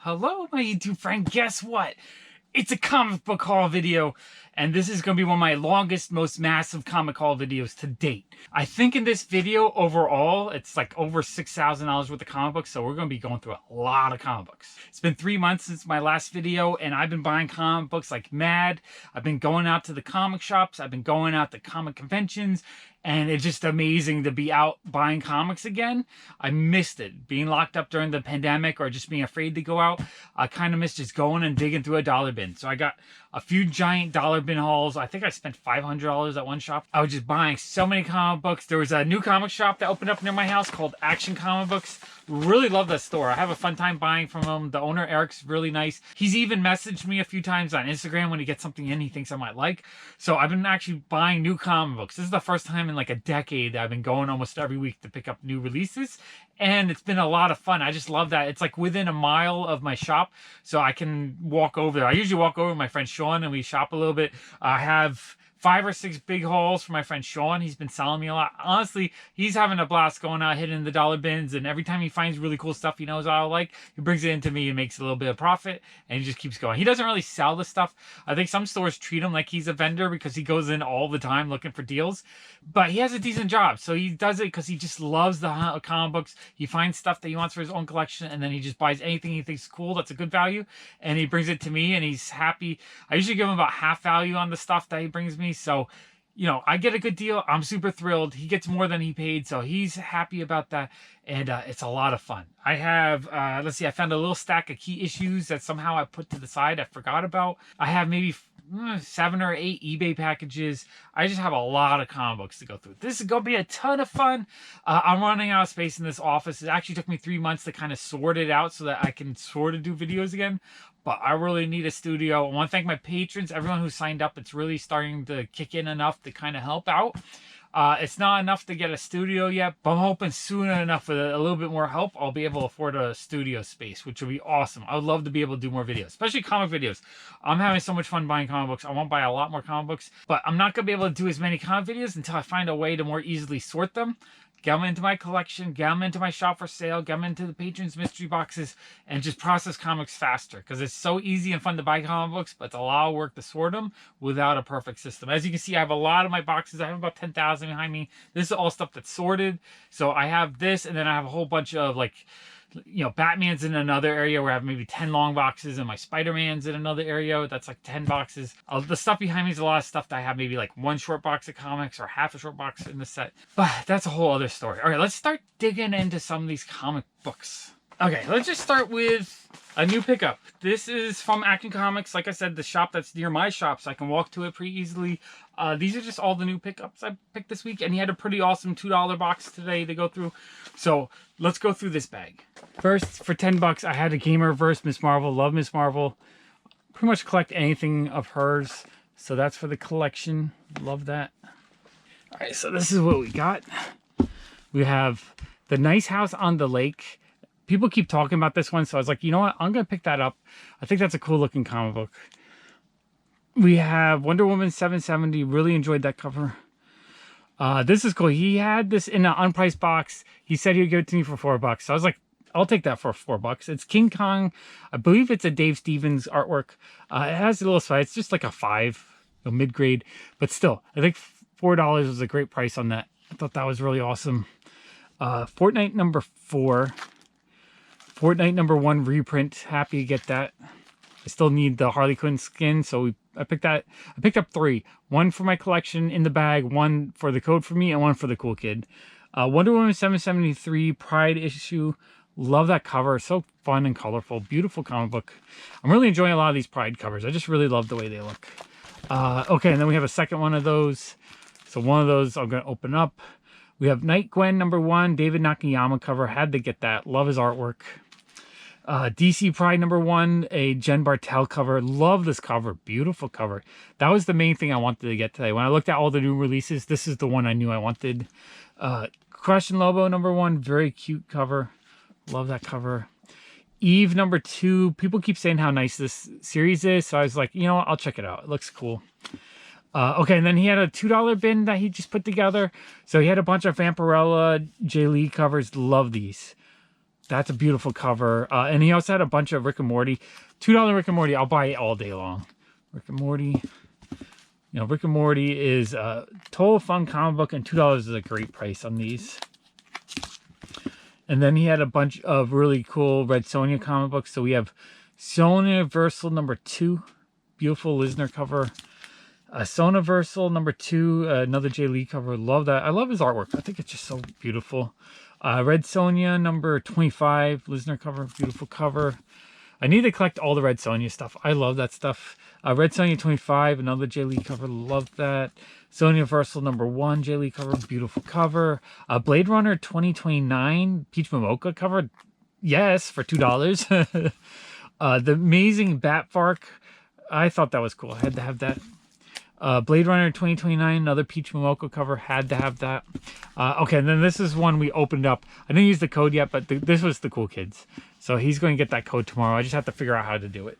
Hello, my YouTube friend. Guess what? It's a comic book haul video, and this is going to be one of my longest, most massive comic haul videos to date. I think in this video, overall, it's like over $6,000 worth of comic books, so we're going to be going through a lot of comic books. It's been 3 months since my last video, and I've been buying comic books like mad. I've been going out to the comic shops. I've been going out to comic conventions, and it's just amazing to be out buying comics again. I missed it. Being locked up during the pandemic or just being afraid to go out, I kind of missed just going and digging through a dollar bin. So I got a few giant dollar bin hauls. I think I spent $500 at one shop. I was just buying so many comic books. There was a new comic shop that opened up near my house called Action Comic Books. Really love that store. I have a fun time buying from him. The owner, Eric's really nice. He's even messaged me a few times on Instagram when he gets something in he thinks I might like. So I've been actually buying new comic books. This is the first time in like a decade that I've been going almost every week to pick up new releases. And it's been a lot of fun. I just love that. It's like within a mile of my shop, so I can walk over there. I usually walk over with my friend Sean and we shop a little bit. I have 5 or 6 big hauls for my friend Sean. He's been selling me a lot. Honestly, he's having a blast going out, hitting the dollar bins, and every time he finds really cool stuff he knows I like, he brings it into me and makes a little bit of profit, and he just keeps going. He doesn't really sell the stuff. I think some stores treat him like he's a vendor because he goes in all the time looking for deals, but he has a decent job, so he does it because he just loves the comic books. He finds stuff that he wants for his own collection, and then he just buys anything he thinks is cool that's a good value, and he brings it to me, and he's happy. I usually give him about half value on the stuff that he brings me. So, you know, I get a good deal. I'm super thrilled. He gets more than he paid, so he's happy about that, and it's a lot of fun. I have, let's see, I found a little stack of key issues that somehow I put to the side. I forgot about. I have maybe 7 or 8 eBay packages. I just have a lot of comic books to go through. This is going to be a ton of fun. I'm running out of space in this office. It actually took me 3 months to kind of sort it out so that I can sort of do videos again. But I really need a studio. I want to thank my patrons, everyone who signed up. It's really starting to kick in enough to kind of help out. It's not enough to get a studio yet, but I'm hoping soon enough with a little bit more help, I'll be able to afford a studio space, which would be awesome. I would love to be able to do more videos, especially comic videos. I'm having so much fun buying comic books. I want to buy a lot more comic books, but I'm not going to be able to do as many comic videos until I find a way to more easily sort them, get them into my collection, get them into my shop for sale, get them into the patrons mystery boxes, and just process comics faster, because it's so easy and fun to buy comic books, but it's a lot of work to sort them without a perfect system. As you can see, I have a lot of my boxes. I have about 10,000 behind me. This is all stuff that's sorted. So I have this, and then I have a whole bunch of, like, you know, Batman's in another area where I have maybe 10 long boxes, and my Spider-Man's in another area that's like 10 boxes. The stuff behind me is a lot of stuff that I have maybe like 1 short box of comics or half a short box in the set. But that's a whole other story. All right, let's start digging into some of these comic books. Okay, let's just start with a new pickup. This is from Action Comics. Like I said, the shop that's near my shop, so I can walk to it pretty easily. These are just all the new pickups I picked this week, and he had a pretty awesome $2 box today to go through. So let's go through this bag. First, for 10 bucks, I had a Gamerverse Miss Marvel. Love Miss Marvel. Pretty much collect anything of hers. So that's for the collection. Love that. All right, so this is what we got. We have The Nice House on the Lake. People keep talking about this one, so I was like, you know what? I'm going to pick that up. I think that's a cool looking comic book. We have Wonder Woman 770. Really enjoyed that cover. This is cool. He had this in an unpriced box. He said he would give it to me for $4. So I was like, I'll take that for $4. It's King Kong. I believe it's a Dave Stevens artwork. It has a little size. It's just like a 5, mid-grade. But still, I think $4 was a great price on that. I thought that was really awesome. Fortnite number 4. Fortnite number 1 reprint. Happy to get that. I still need the Harley Quinn skin, so I picked that. I picked up 3. 1 for my collection in the bag, 1 for the code for me, and 1 for the cool kid. Wonder Woman 773 Pride issue. Love that cover. So fun and colorful. Beautiful comic book. I'm really enjoying a lot of these Pride covers. I just really love the way they look. Okay, and then we have a second one of those. So one of those I'm going to open up. We have Night Gwen number 1, David Nakayama cover. Had to get that. Love his artwork. DC Pride number 1, a Jen Bartel cover. Love this cover. Beautiful cover. That was the main thing I wanted to get today. When I looked at all the new releases, this is the one I knew I wanted. Crush and Lobo number 1, very cute cover. Love that cover. Eve number 2. People keep saying how nice this series is, so I was like, you know what? I'll check it out. It looks cool. Okay, and then he had a $2 bin that he just put together. So he had a bunch of Vampirella J. Lee covers. Love these. That's a beautiful cover. And he also had a bunch of Rick and Morty. $2 Rick and Morty, I'll buy it all day long. Rick and Morty. You know, Rick and Morty is a total fun comic book, and $2 is a great price on these. And then he had a bunch of really cool Red Sonja comic books. So we have Soniversal #2, beautiful Lisner cover. Soniversal #2, another Jay Lee cover. Love that. I love his artwork. I think it's just so beautiful. Red Sonja #25, Lisner cover, beautiful cover. I need to collect all the Red Sonja stuff. I love that stuff. Red Sonja 25, another Jay Lee cover. Love that. Soniversal #1, Jay Lee cover. Beautiful cover. Blade Runner 2029, Peach Momoko cover. Yes, for $2. The Amazing Batvark. I thought that was cool. I had to have that. Blade Runner 2029, another Peach Momoko cover. Had to have that. Okay, and then this is one we opened up. I didn't use the code yet, but this was the Cool Kids. So he's going to get that code tomorrow. I just have to figure out how to do it.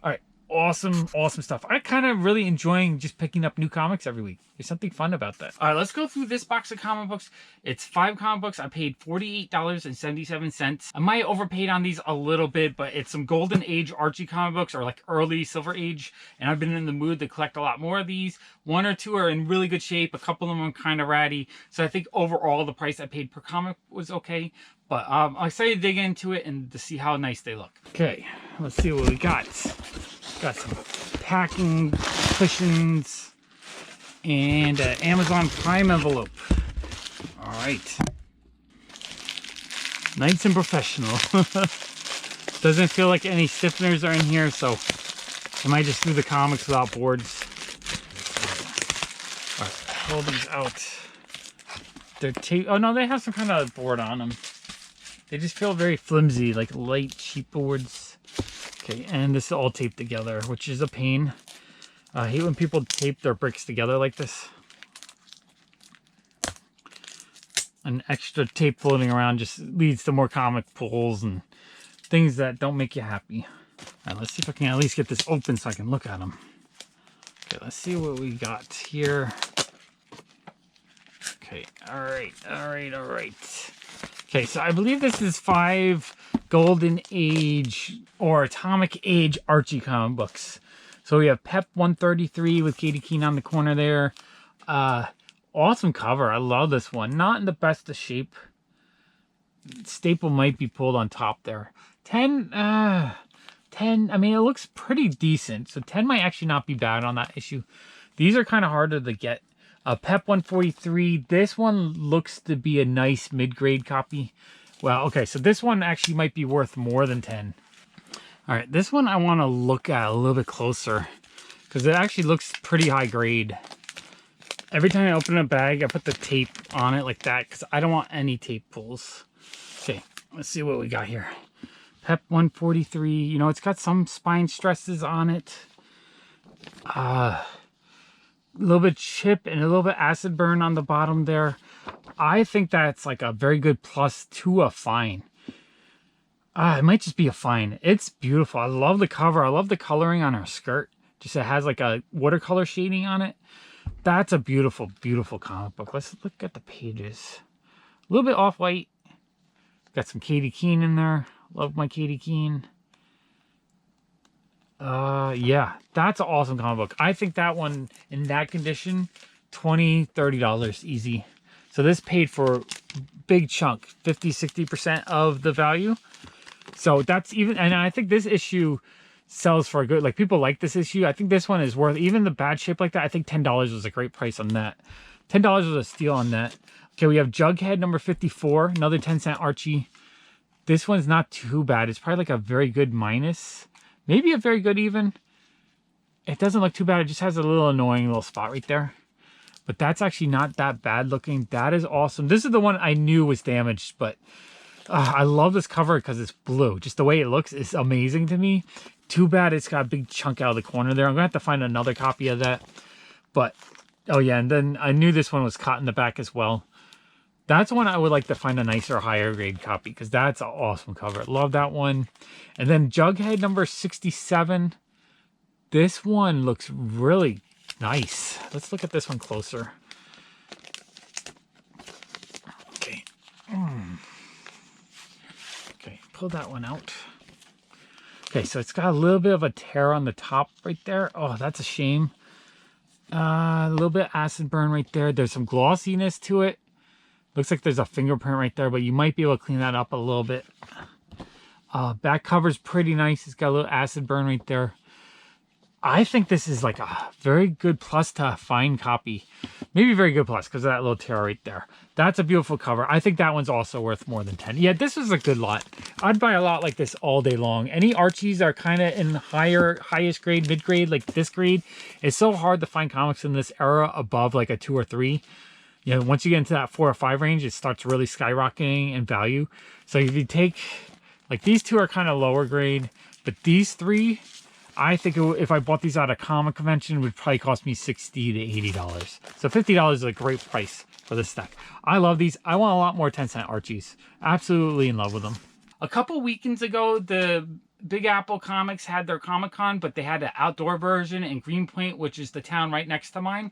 All right, awesome stuff. I kind of really enjoying just picking up new comics every week. There's something fun about that. All right, let's go through this box of comic books. It's 5 comic books. I paid $48.77. I might overpaid on these a little bit, but it's some Golden Age Archie comic books, or like early Silver Age, and I've been in the mood to collect a lot more of these. 1 or 2 are in really good shape. A couple of them are kind of ratty. So I think overall the price I paid per comic was okay. But I'm excited to dig into it and to see how nice they look. Okay, let's see what we got. Got some packing cushions and an Amazon Prime envelope. All right. Nice and professional. Doesn't feel like any stiffeners are in here, so I might just do the comics without boards. All right, pull these out. They're tape. Oh no, they have some kind of board on them. They just feel very flimsy, like light, cheap boards. Okay, and this is all taped together, which is a pain. I hate when people tape their bricks together like this. An extra tape floating around just leads to more comic pulls and things that don't make you happy. All right, let's see if I can at least get this open so I can look at them. Okay, let's see what we got here. Okay, all right. Okay, so I believe this is 5 Golden Age or Atomic Age Archie comic books. So we have Pep 133 with Katie Keene on the corner there. Awesome cover. I love this one. Not in the best of shape. Staple might be pulled on top there. 10, I mean, it looks pretty decent. So 10 might actually not be bad on that issue. These are kind of harder to get. Pep 143, this one looks to be a nice mid-grade copy. Well, okay, so this one actually might be worth more than 10. All right, this one I want to look at a little bit closer because it actually looks pretty high grade. Every time I open a bag, I put the tape on it like that because I don't want any tape pulls. Okay, let's see what we got here. Pep 143, you know, it's got some spine stresses on it. A little bit chip and a little bit acid burn on the bottom there. I think that's like a very good plus to a fine. It might just be a fine. It's beautiful. I love the cover. I love the coloring on her skirt. Just it has like a watercolor shading on it. That's a beautiful, beautiful comic book. Let's look at the pages. A little bit off-white. Got some Katie Keene in there. Love my Katie Keene. Yeah, that's an awesome comic book. I think that one in that condition, $20, $30 easy. So this paid for big chunk, 50-60% of the value. So that's even, and I think this issue sells for a good, like people like this issue. I think this one is worth, even the bad shape like that, I think $10 was a great price on that. $10 was a steal on that. Okay, we have Jughead number 54, another 10-cent Archie. This one's not too bad. It's probably like a very good minus. Maybe a very good even. It doesn't look too bad. It just has a little annoying little spot right there. But that's actually not that bad looking. That is awesome. This is the one I knew was damaged, but I love this cover because it's blue. Just the way it looks is amazing to me. Too bad it's got a big chunk out of the corner there. I'm going to have to find another copy of that. But, oh yeah, and then I knew this one was caught in the back as well. That's one I would like to find a nicer, higher grade copy because that's an awesome cover. Love that one. And then Jughead number 67. This one looks really nice. Let's look at this one closer. Okay. Okay, pull that one out. Okay, so it's got a little bit of a tear on the top right there. Oh, that's a shame. A little bit acid burn right there. There's some glossiness to it. Looks like there's a fingerprint right there, but you might be able to clean that up a little bit. Back cover's pretty nice. It's got a little acid burn right there. I think this is like a very good plus to a fine copy. Maybe very good plus because of that little tear right there. That's a beautiful cover. I think that one's also worth more than 10. Yeah, this was a good lot. I'd buy a lot like this all day long. Any Archies are kind of in highest grade, mid grade, like this grade. It's so hard to find comics in this era above like a 2 or 3. You know, once you get into that 4 or 5 range, it starts really skyrocketing in value. So if you take, like these 2 are kind of lower grade, but these 3, I think if I bought these at a comic convention, it would probably cost me $60 to $80. So $50 is a great price for this stack. I love these. I want a lot more 10-cent Archies. Absolutely in love with them. A couple weekends ago, the Big Apple Comics had their Comic-Con, but they had an outdoor version in Greenpoint, which is the town right next to mine.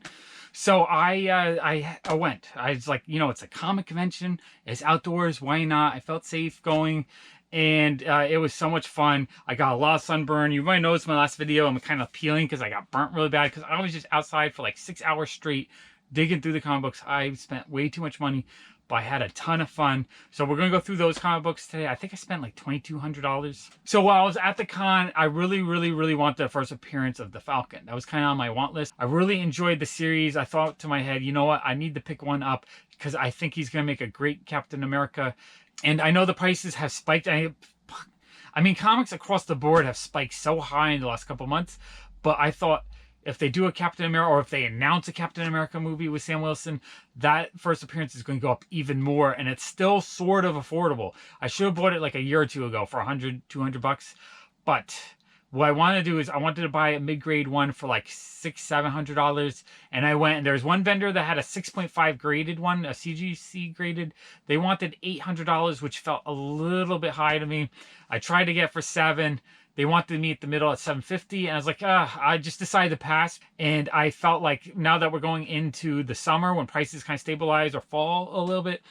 So I went. I was like, you know, it's a comic convention. It's outdoors. Why not? I felt safe going. And it was so much fun. I got a lot of sunburn. You might notice my last video, I'm kind of peeling because I got burnt really bad because I was just outside for like 6 hours straight digging through the comic books. I spent way too much money, but I had a ton of fun. So we're going to go through those comic books today. I think I spent like $2,200. So while I was at the con, I really wanted the first appearance of the Falcon. That was kind of on my want list. I really enjoyed the series. I thought to my head, you know what? I need to pick one up because I think he's going to make a great Captain America. And I know the prices have spiked. I mean, comics across the board have spiked so high in the last couple months. But I thought if they do a Captain America, or if they announce a Captain America movie with Sam Wilson, that first appearance is going to go up even more. And it's still sort of affordable. I should have bought it like a year or two ago for $100, $200. But what I want to do is I wanted to buy a mid-grade one for like $600, $700. And I went, and there's one vendor that had a 6.5 graded one, a CGC graded. They wanted $800, which felt a little bit high to me. I tried to get for $700. They wanted me at the middle at $750. And I was like, I just decided to pass. And I felt like now that we're going into the summer when prices kind of stabilize or fall a little bit,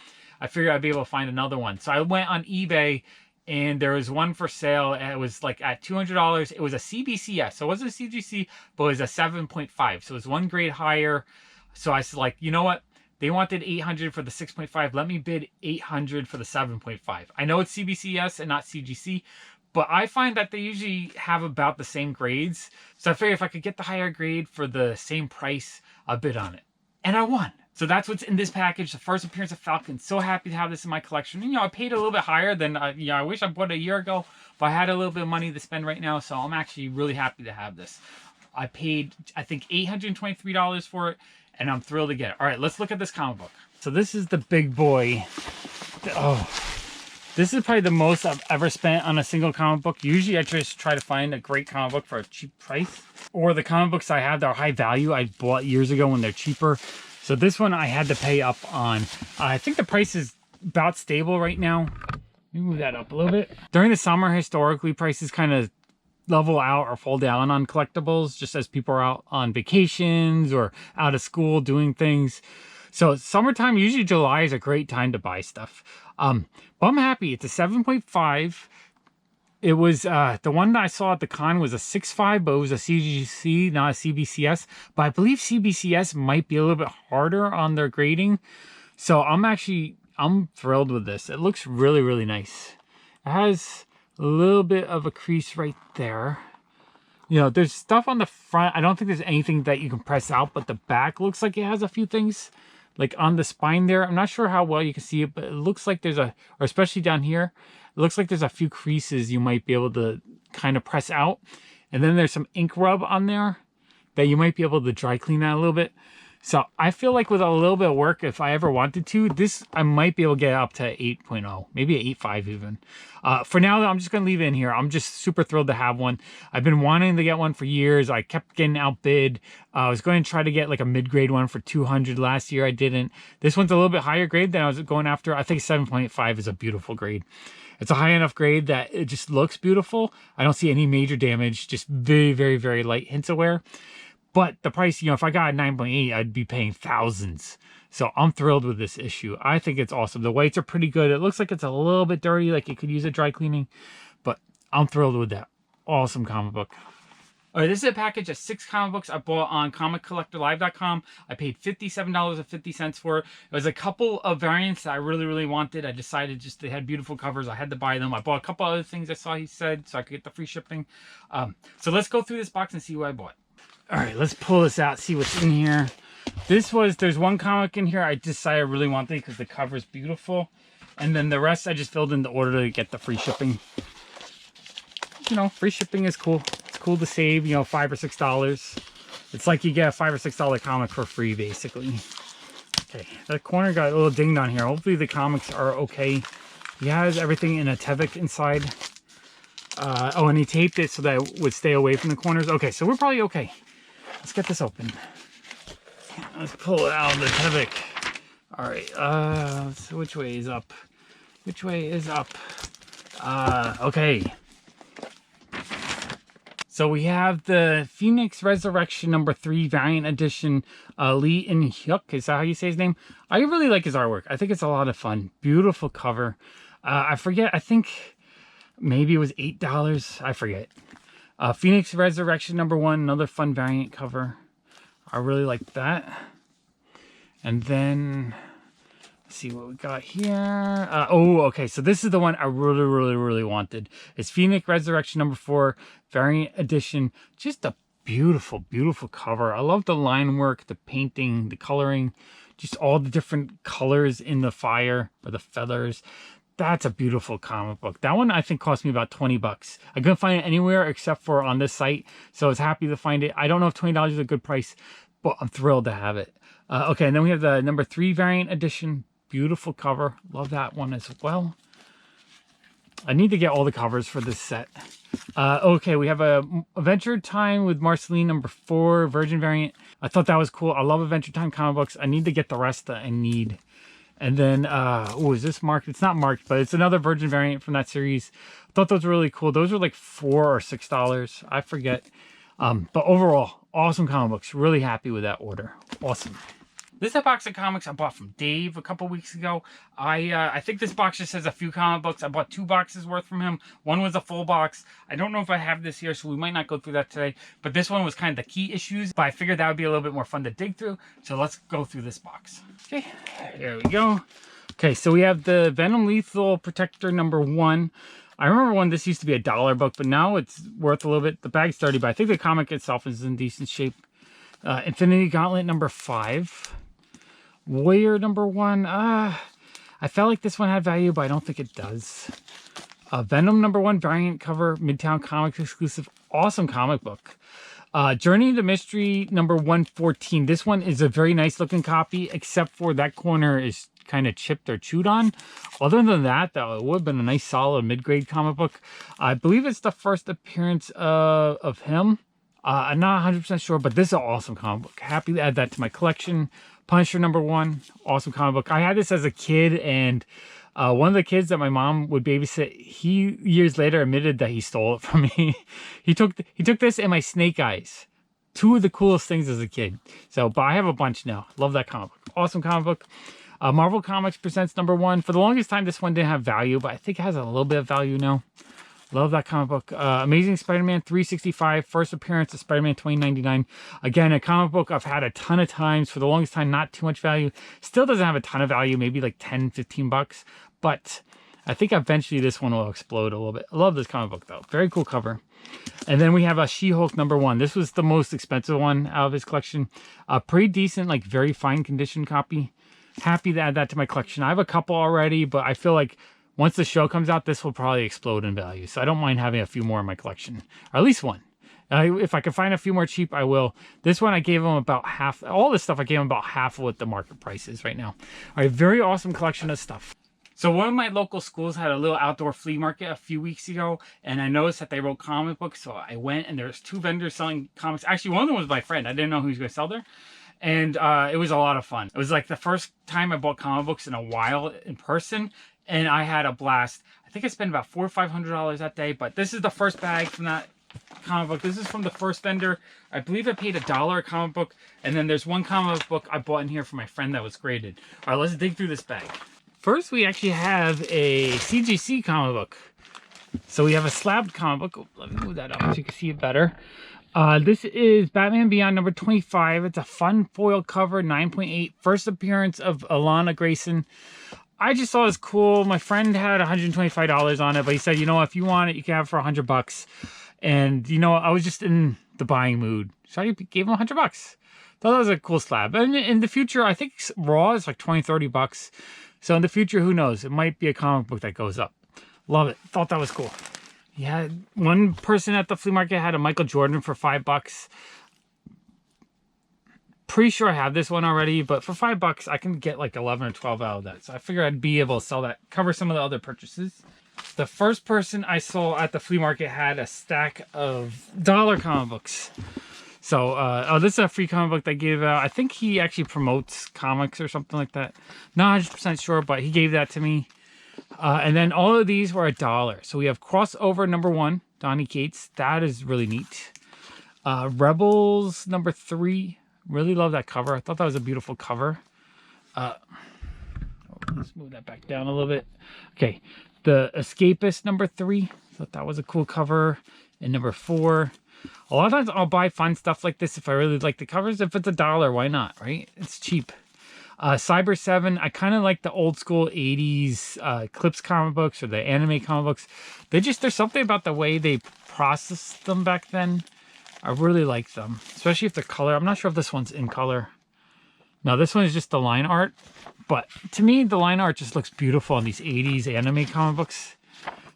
I figured I'd be able to find another one. So I went on eBay, and there was one for sale, and it was like at $200. It was a CBCS, so it wasn't a CGC, but it was a 7.5, so it was one grade higher. So I was like, you know what? They wanted $800 for the 6.5. Let me bid $800 for the 7.5. I know it's CBCS and not CGC, but I find that they usually have about the same grades. So I figured if I could get the higher grade for the same price, I'll bid on it. And I won. So that's what's in this package. The first appearance of Falcon. So happy to have this in my collection. You know, I paid a little bit higher than I wish I bought a year ago, but I had a little bit of money to spend right now, so I'm actually really happy to have this. I paid, I think, $823 for it, and I'm thrilled to get it. All right, let's look at this comic book. So this is the big boy. Oh, this is probably the most I've ever spent on a single comic book. Usually I just try to find a great comic book for a cheap price, or the comic books I have that are high value I bought years ago when they're cheaper. So this one I had to pay up on. I think the price is about stable right now. Let me move that up a little bit. During the summer, historically, prices kind of level out or fall down on collectibles just as people are out on vacations or out of school doing things. So summertime, usually July is a great time to buy stuff. But I'm happy. It's a 7.5. It was, the one that I saw at the con was a 6.5, but it was a CGC, not a CBCS. But I believe CBCS might be a little bit harder on their grading. So I'm thrilled with this. It looks really nice. It has a little bit of a crease right there. You know, there's stuff on the front. I don't think there's anything that you can press out, but the back looks like it has a few things. Like on the spine there. I'm not sure how well you can see it, but it looks like there's or especially down here, it looks like there's a few creases you might be able to kind of press out. And then there's some ink rub on there that you might be able to dry clean that a little bit. So I feel like with a little bit of work, if I ever wanted to, this I might be able to get up to 8.0, maybe 8.5 even. For now, I'm just going to leave it in here. I'm just super thrilled to have one. I've been wanting to get one for years. I kept getting outbid. I was going to try to get like a mid-grade one for $200 last year. I didn't. This one's a little bit higher grade than I was going after. I think 7.5 is a beautiful grade. It's a high enough grade that it just looks beautiful. I don't see any major damage, just very light hints of wear. But the price, you know, if I got a 9.8, I'd be paying thousands. So I'm thrilled with this issue. I think it's awesome. The whites are pretty good. It looks like it's a little bit dirty, like it could use a dry cleaning. But I'm thrilled with that. Awesome comic book. All right, this is a package of 6 comic books I bought on comiccollectorlive.com. I paid $57.50 for it. It was a couple of variants that I really wanted. I decided just they had beautiful covers. I had to buy them. I bought a couple other things I saw he said so I could get the free shipping. So let's go through this box and see what I bought. All right, let's pull this out, see what's in here. There's one comic in here I decided I really wanted because the cover is beautiful. And then the rest I just filled in the order to get the free shipping. You know, free shipping is cool. It's cool to save, you know, $5 or $6. It's like you get a $5 or $6 comic for free, basically. Okay, that corner got a little dinged on here. Hopefully the comics are okay. He has everything in a Tevic inside. Oh, and he taped it so that it would stay away from the corners. Okay, so we're probably okay. Let's get this open. Let's pull it out of the Tevic. All right, so which way is up? Which way is up? Okay. So we have the Phoenix Resurrection #3 Variant Edition, Lee In-hyuk. Is that how you say his name? I really like his artwork. I think it's a lot of fun. Beautiful cover. I forget, I think maybe it was $8. I forget. Phoenix Resurrection #1, another fun variant cover. I really like that. And then, let's see what we got here. Oh, okay. So this is the one I really wanted. It's Phoenix Resurrection #4 Variant Edition. Just a beautiful cover. I love the line work, the painting, the coloring, just all the different colors in the fire or the feathers. That's a beautiful comic book. That one I think cost me about 20 bucks. I couldn't find it anywhere except for on this site, so I was happy to find it. I don't know if $20 is a good price, but I'm thrilled to have it. Okay, and then we have the #3 Variant Edition. Beautiful cover. Love that one as well. I need to get all the covers for this set. Okay, we have a Adventure Time with Marceline #4 Virgin Variant. I thought that was cool. I love Adventure Time comic books. I need to get the rest that I need. And then, oh, is this marked? It's not marked, but it's another Virgin variant from that series. I thought those were really cool. Those were like $4 or $6. I forget. But overall, awesome comic books. Really happy with that order. Awesome. This is a box of comics I bought from Dave a couple weeks ago. I think this box just has a few comic books. I bought 2 boxes worth from him. One was a full box. I don't know if I have this here, so we might not go through that today. But this one was kind of the key issues. But I figured that would be a little bit more fun to dig through. So let's go through this box. Okay, there we go. Okay, so we have the Venom Lethal Protector #1. I remember when this used to be a $1 book, but now it's worth a little bit. The bag's dirty, but I think the comic itself is in decent shape. Infinity Gauntlet #5. Warrior #1. I felt like this one had value, but I don't think it does. Venom #1 variant cover, Midtown Comics exclusive. Awesome comic book. Journey into Mystery #114. This one is a very nice looking copy, except for that corner is kind of chipped or chewed on. Other than that, though, it would have been a nice solid mid-grade comic book. I believe it's the first appearance of him. I'm not 100% sure, but this is an awesome comic book. Happy to add that to my collection. Punisher #1, awesome comic book. I had this as a kid, and one of the kids that my mom would babysit, he years later admitted that he stole it from me. he took this and my Snake Eyes. 2 of the coolest things as a kid. So, but I have a bunch now. Love that comic book. Awesome comic book. Marvel Comics Presents #1. For the longest time, this one didn't have value, but I think it has a little bit of value now. Love that comic book. Amazing Spider-Man 365, first appearance of Spider-Man 2099. Again, a comic book I've had a ton of times. For the longest time, not too much value. Still doesn't have a ton of value, maybe like 10, 15 bucks. But I think eventually this one will explode a little bit. I love this comic book, though. Very cool cover. And then we have a She-Hulk #1. This was the most expensive one out of his collection. A pretty decent, like very fine condition copy. Happy to add that to my collection. I have a couple already, but I feel like once the show comes out, this will probably explode in value. So I don't mind having a few more in my collection. Or at least one. If I can find a few more cheap, I will. This one I gave him about half. All this stuff I gave him about half of what the market price is right now. All right, very awesome collection of stuff. So one of my local schools had a little outdoor flea market a few weeks ago, and I noticed that they wrote comic books. So I went, and there's 2 vendors selling comics. Actually, one of them was my friend. I didn't know who was going to sell there. And it was a lot of fun. It was like the first time I bought comic books in a while in person, and I had a blast. I think I spent about $400 or $500 that day, but this is the first bag from that comic book. This is from the first vendor. I believe I paid $1 a comic book. And then there's one comic book I bought in here for my friend that was graded. All right, let's dig through this bag. First, we actually have a CGC comic book. So we have a slabbed comic book. Oh, let me move that up so you can see it better. This is Batman Beyond number 25. It's a fun foil cover, 9.8. First appearance of Alana Grayson. I just thought it was cool. My friend had $125 on it, but he said, you know, if you want it, you can have it for $100. And, you know, I was just in the buying mood. So I gave him $100. Thought that was a cool slab. And in the future, I think raw is like 20, $30. So in the future, who knows? It might be a comic book that goes up. Love it. Thought that was cool. Yeah, one person at the flea market had a Michael Jordan for $5. Pretty sure I have this one already, but for $5 I can get like 11 or 12 out of that. So I figured I'd be able to sell that, cover some of the other purchases. The first person I saw at the flea market had a stack of dollar comic books. So, oh, this is a free comic book they gave out. I think he actually promotes comics or something like that. Not 100% sure, but he gave that to me. And then all of these were $1. So we have Crossover number 1, Donny Cates. That is really neat. Rebels number 3. Really love that cover. I thought that was a beautiful cover. Let's move that back down a little bit. Okay, The Escapist number 3. Thought that was a cool cover. And number 4. A lot of times I'll buy fun stuff like this if I really like the covers. If it's $1, why not, right? It's cheap. Cyber 7, I kind of like the old school 80s Clips comic books or the anime comic books. There's something about the way they processed them back then. I really like them, especially if the color. I'm not sure if this one's in color. No, this one is just the line art. But to me, the line art just looks beautiful on these 80s anime comic books.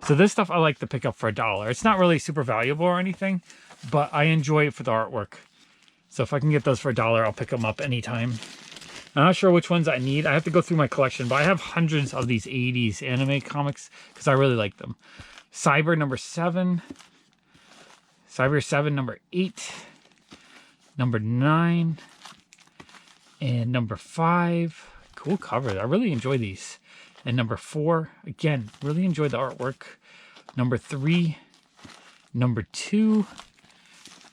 So this stuff I like to pick up for $1. It's not really super valuable or anything, but I enjoy it for the artwork. So if I can get those for $1, I'll pick them up anytime. I'm not sure which ones I need. I have to go through my collection, but I have hundreds of these 80s anime comics because I really like them. Cyber number 7. Cyber 7 number 8. Number 9. And number 5. Cool cover. I really enjoy these. And number 4. Again, really enjoy the artwork. Number 3. Number 2.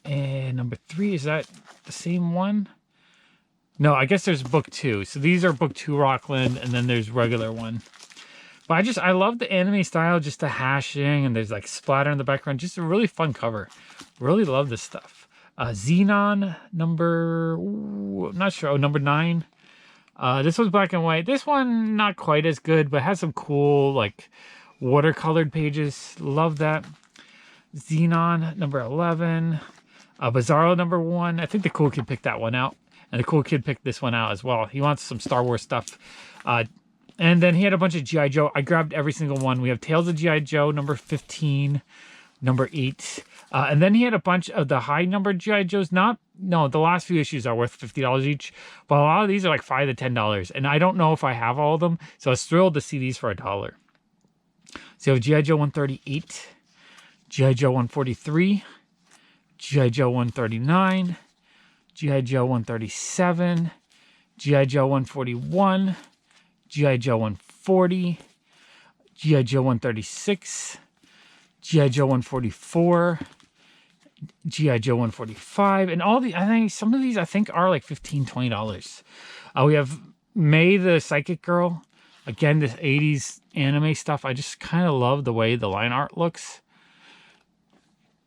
And number 3, is that the same one? No, I guess there's book 2. So these are book 2 Rockland, and then there's regular one. But I love the anime style, just the hashing, and there's like splatter in the background. Just a really fun cover. Really love this stuff. Xenon number, I'm not sure, number 9. This one's black and white. This one, not quite as good, but has some cool like watercolored pages. Love that. Xenon number 11. Bizarro number 1. I think the cool kid picked that one out. And the cool kid picked this one out as well. He wants some Star Wars stuff. And then he had a bunch of G.I. Joe. I grabbed every single one. We have Tales of G.I. Joe, number 15, number 8. And then he had a bunch of the high-numbered G.I. Joes. The last few issues are worth $50 each. But a lot of these are like $5 to $10. And I don't know if I have all of them. So I was thrilled to see these for $1. So you have G.I. Joe 138, G.I. Joe 143, G.I. Joe 139, G.I. Joe 137, G.I. Joe 141, G.I. Joe 140, G.I. Joe 136, G.I. Joe 144, G.I. Joe 145, and all the, I think some of these I think are like $15, $20. We have May the Psychic Girl. Again, this 80s anime stuff. I just kind of love the way the line art looks.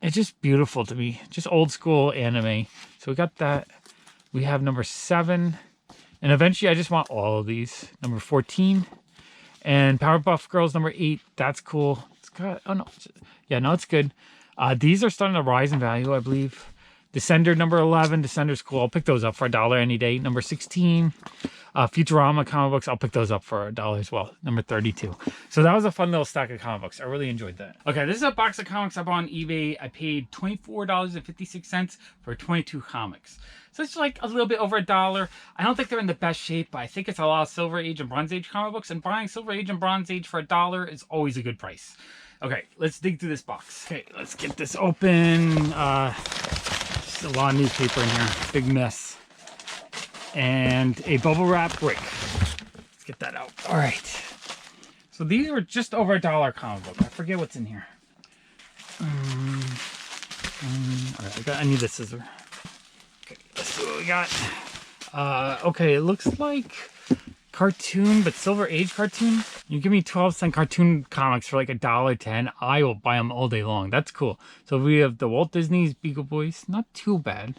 It's just beautiful to me. Just old school anime. So we got that. We have number 7. And eventually I just want all of these. Number 14. And Powerpuff Girls number 8. That's cool. It's got, oh no. Yeah, no, it's good. These are starting to rise in value, I believe. Descender number 11. Descender's cool. I'll pick those up for $1 any day. Number 16. Futurama comic books, I'll pick those up for $1 as well. Number 32. So that was a fun little stack of comic books. I really enjoyed that. Okay, this is a box of comics I bought on eBay. I paid $24.56 for 22 comics. So it's like a little bit over $1. I don't think they're in the best shape, but I think it's a lot of Silver Age and Bronze Age comic books. And buying Silver Age and Bronze Age for $1 is always a good price. Okay, let's dig through this box. Okay, let's get this open. Just a lot of newspaper in here. Big mess. And a bubble wrap brick. Let's get that out. All right. So these were just over $1 comic book. I forget what's in here. All right, I need the scissor. Okay, let's see what we got. Okay, it looks like cartoon, but Silver Age cartoon. You give me 12-cent cartoon comics for like $1.10, I will buy them all day long. That's cool. So we have the Walt Disney's Beagle Boys, not too bad.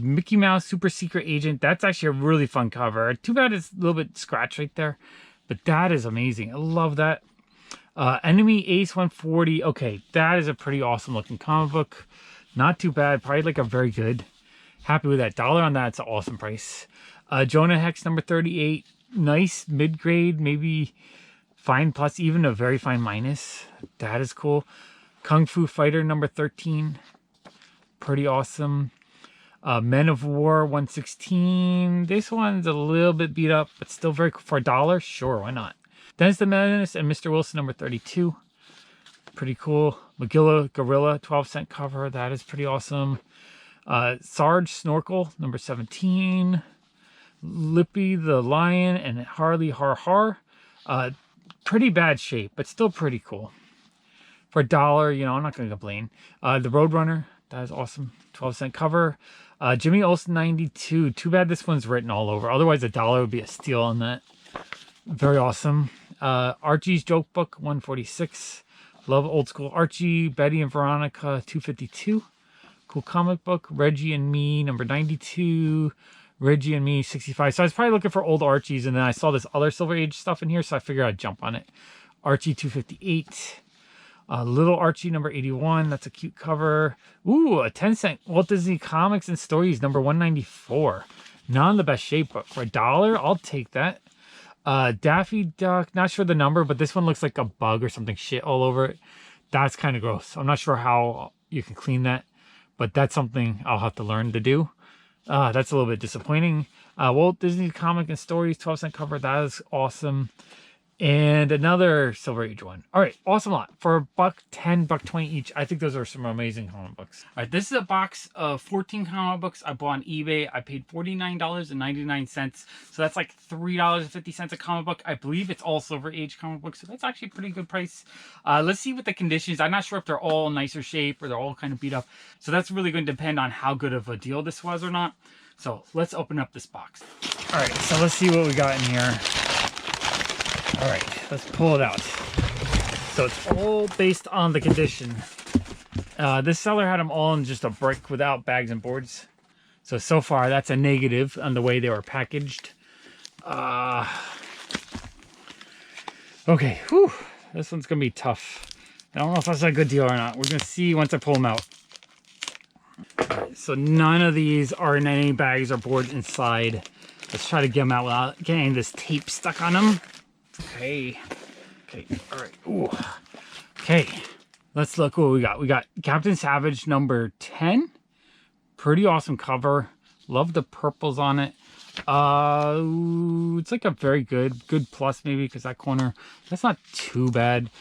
Mickey Mouse Super Secret Agent, that's actually a really fun cover. Too bad it's a little bit scratched right there, but that is amazing. I love that. Enemy Ace 140, okay, that is a pretty awesome looking comic book. Not too bad, probably like a very good. Happy with that. $1 on that, it's an awesome price. Jonah Hex number 38, nice mid-grade, maybe fine plus, even a very fine minus. That is cool. Kung Fu Fighter number 13, pretty awesome. Men of War 116, this one's a little bit beat up, but still very cool. For $1, sure, why not? Dennis the Menace and Mr. Wilson number 32, pretty cool. Magilla Gorilla 12-cent cover, that is pretty awesome. Sarge Snorkel number 17, Lippy the Lion and Harley Har Har, pretty bad shape, but still pretty cool. For $1, you know, I'm not gonna complain. The Roadrunner, that is awesome, 12-cent cover. Jimmy Olsen 92, too bad this one's written all over, otherwise $1 would be a steal on that. Very awesome. Archie's Joke Book 146, love old school Archie. Betty and Veronica 252, cool comic book. Reggie and Me number 92, Reggie and Me 65. So I was probably looking for old Archies, and then I saw this other Silver Age stuff in here, so I figured I'd jump on it. Archie 258. Little Archie number 81. That's a cute cover. Ooh, a 10-cent Walt Disney Comics and Stories number 194. Not in the best shape, but for $1, I'll take that. Daffy Duck, not sure the number, but this one looks like a bug or something shit all over it. That's kind of gross. I'm not sure how you can clean that, but that's something I'll have to learn to do. That's a little bit disappointing. Walt Disney Comic and Stories 12-cent cover. That is awesome. And another Silver Age one. All right, awesome lot. For $1.10, $1.20 each, I think those are some amazing comic books. All right, this is a box of 14 comic books I bought on eBay. I paid $49.99. So that's like $3.50 a comic book. I believe it's all Silver Age comic books, so that's actually a pretty good price. Let's see what the conditions. I'm not sure if they're all nicer shape or they're all kind of beat up. So that's really going to depend on how good of a deal this was or not. So let's open up this box. All right, so let's see what we got in here. All right, let's pull it out. So it's all based on the condition. This seller had them all in just a brick without bags and boards. So far that's a negative on the way they were packaged. Okay, whew, this one's gonna be tough. I don't know if that's a good deal or not. We're gonna see once I pull them out. Right, so none of these are in any bags or boards inside. Let's try to get them out without getting this tape stuck on them. Okay, all right, ooh. Okay, let's look what we got. We got Captain Savage number 10. Pretty awesome cover. Love the purples on it. It's like a very good plus maybe, because that corner, that's not too bad.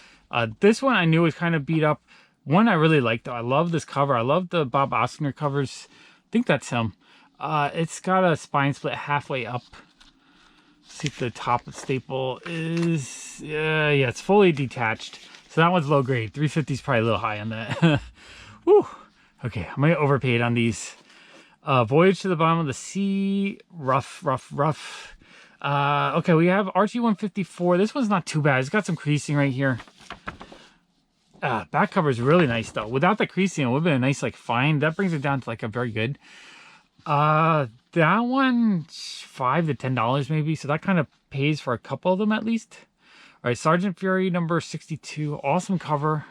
This one I knew was kind of beat up. One I really liked though. I love this cover. I love the Bob Oskner covers. I think that's him. It's got a spine split halfway up. See if the top of the staple is, yeah, it's fully detached. So that one's low grade. 350 is probably a little high on that. Woo. Okay, I might overpay it on these. Voyage to the Bottom of the Sea. Rough. Okay, we have Archie 154. This one's not too bad. It's got some creasing right here. Back cover is really nice though. Without the creasing, it would have been a nice like find. That brings it down to like a very good. That one, $5 to $10 maybe. So that kind of pays for a couple of them at least. All right, Sergeant Fury number 62. Awesome cover.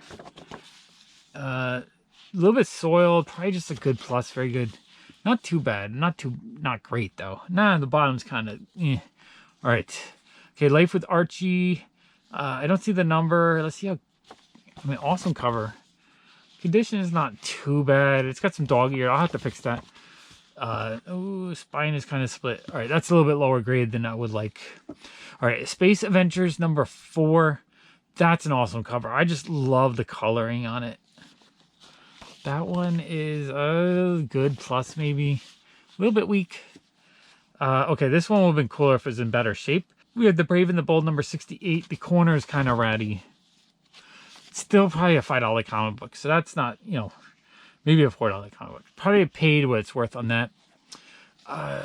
A little bit soiled. Probably just a good plus. Very good. Not too bad. Not great though. Nah, the bottom's kind of eh. All right. Okay, Life with Archie. I don't see the number. Let's see how. I mean, awesome cover. Condition is not too bad. It's got some dog ear. I'll have to fix that. Oh, spine is kind of split. All right, that's a little bit lower grade than I would like. All right, Space Adventures number 4. That's an awesome cover. I just love the coloring on it. That one is a good plus maybe. A little bit weak. Okay, this one would have been cooler if it was in better shape. We had The Brave and the Bold number 68. The corner is kind of ratty. Still probably a $5 comic book, so that's not, you know, Maybe a $4 comic book. Probably paid what it's worth on that.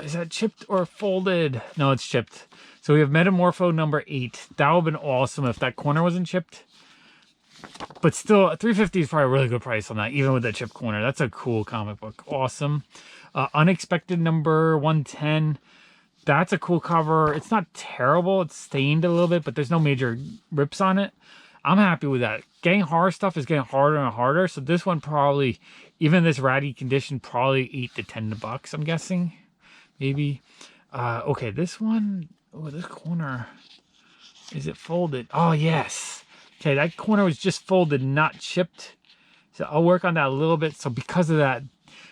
Is that chipped or folded? No, it's chipped. So we have Metamorpho number 8. That would have been awesome if that corner wasn't chipped. But still, $3.50 is probably a really good price on that, even with that chipped corner. That's a cool comic book. Awesome. Unexpected number 110. That's a cool cover. It's not terrible. It's stained a little bit, but there's no major rips on it. I'm happy with that. Getting horror stuff is getting harder and harder. So this one probably, even in this ratty condition, probably $8 to $10, I'm guessing. Maybe. Okay, this one. Oh, this corner. Is it folded? Oh, yes. Okay, that corner was just folded, not chipped. So I'll work on that a little bit. So because of that,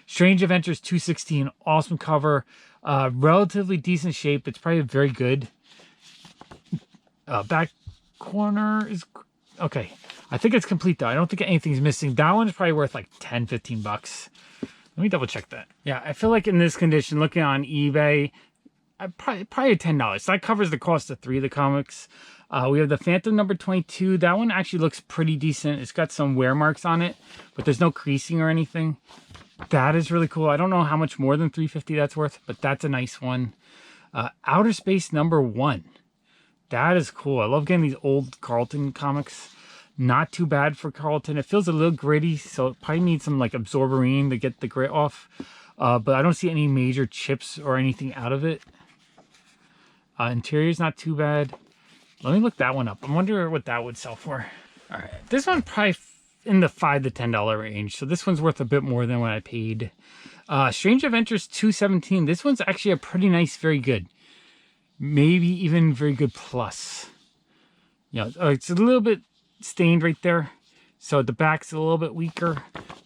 Strange Adventures 216, awesome cover. Relatively decent shape. It's probably very good. Back corner is... Okay, I think it's complete though. I don't think anything's missing. That one's probably worth like $10, $15. Let me double check that. Yeah, I feel like in this condition, looking on eBay, probably $10. So that covers the cost of 3 of the comics. We have the Phantom number 22. That one actually looks pretty decent. It's got some wear marks on it, but there's no creasing or anything. That is really cool. I don't know how much more than $3.50 that's worth, but that's a nice one. Outer Space number 1. That is cool. I love getting these old Carlton comics. Not too bad for Carlton. It feels a little gritty, so it probably needs some like absorberine to get the grit off. But I don't see any major chips or anything out of it. Interior's not too bad. Let me look that one up. I wonder what that would sell for. All right, this one probably in the $5 to $10 range. So this one's worth a bit more than what I paid. Strange Adventures 217. This one's actually a pretty nice, very good. Maybe even very good plus. You know, it's a little bit stained right there. So the back's a little bit weaker.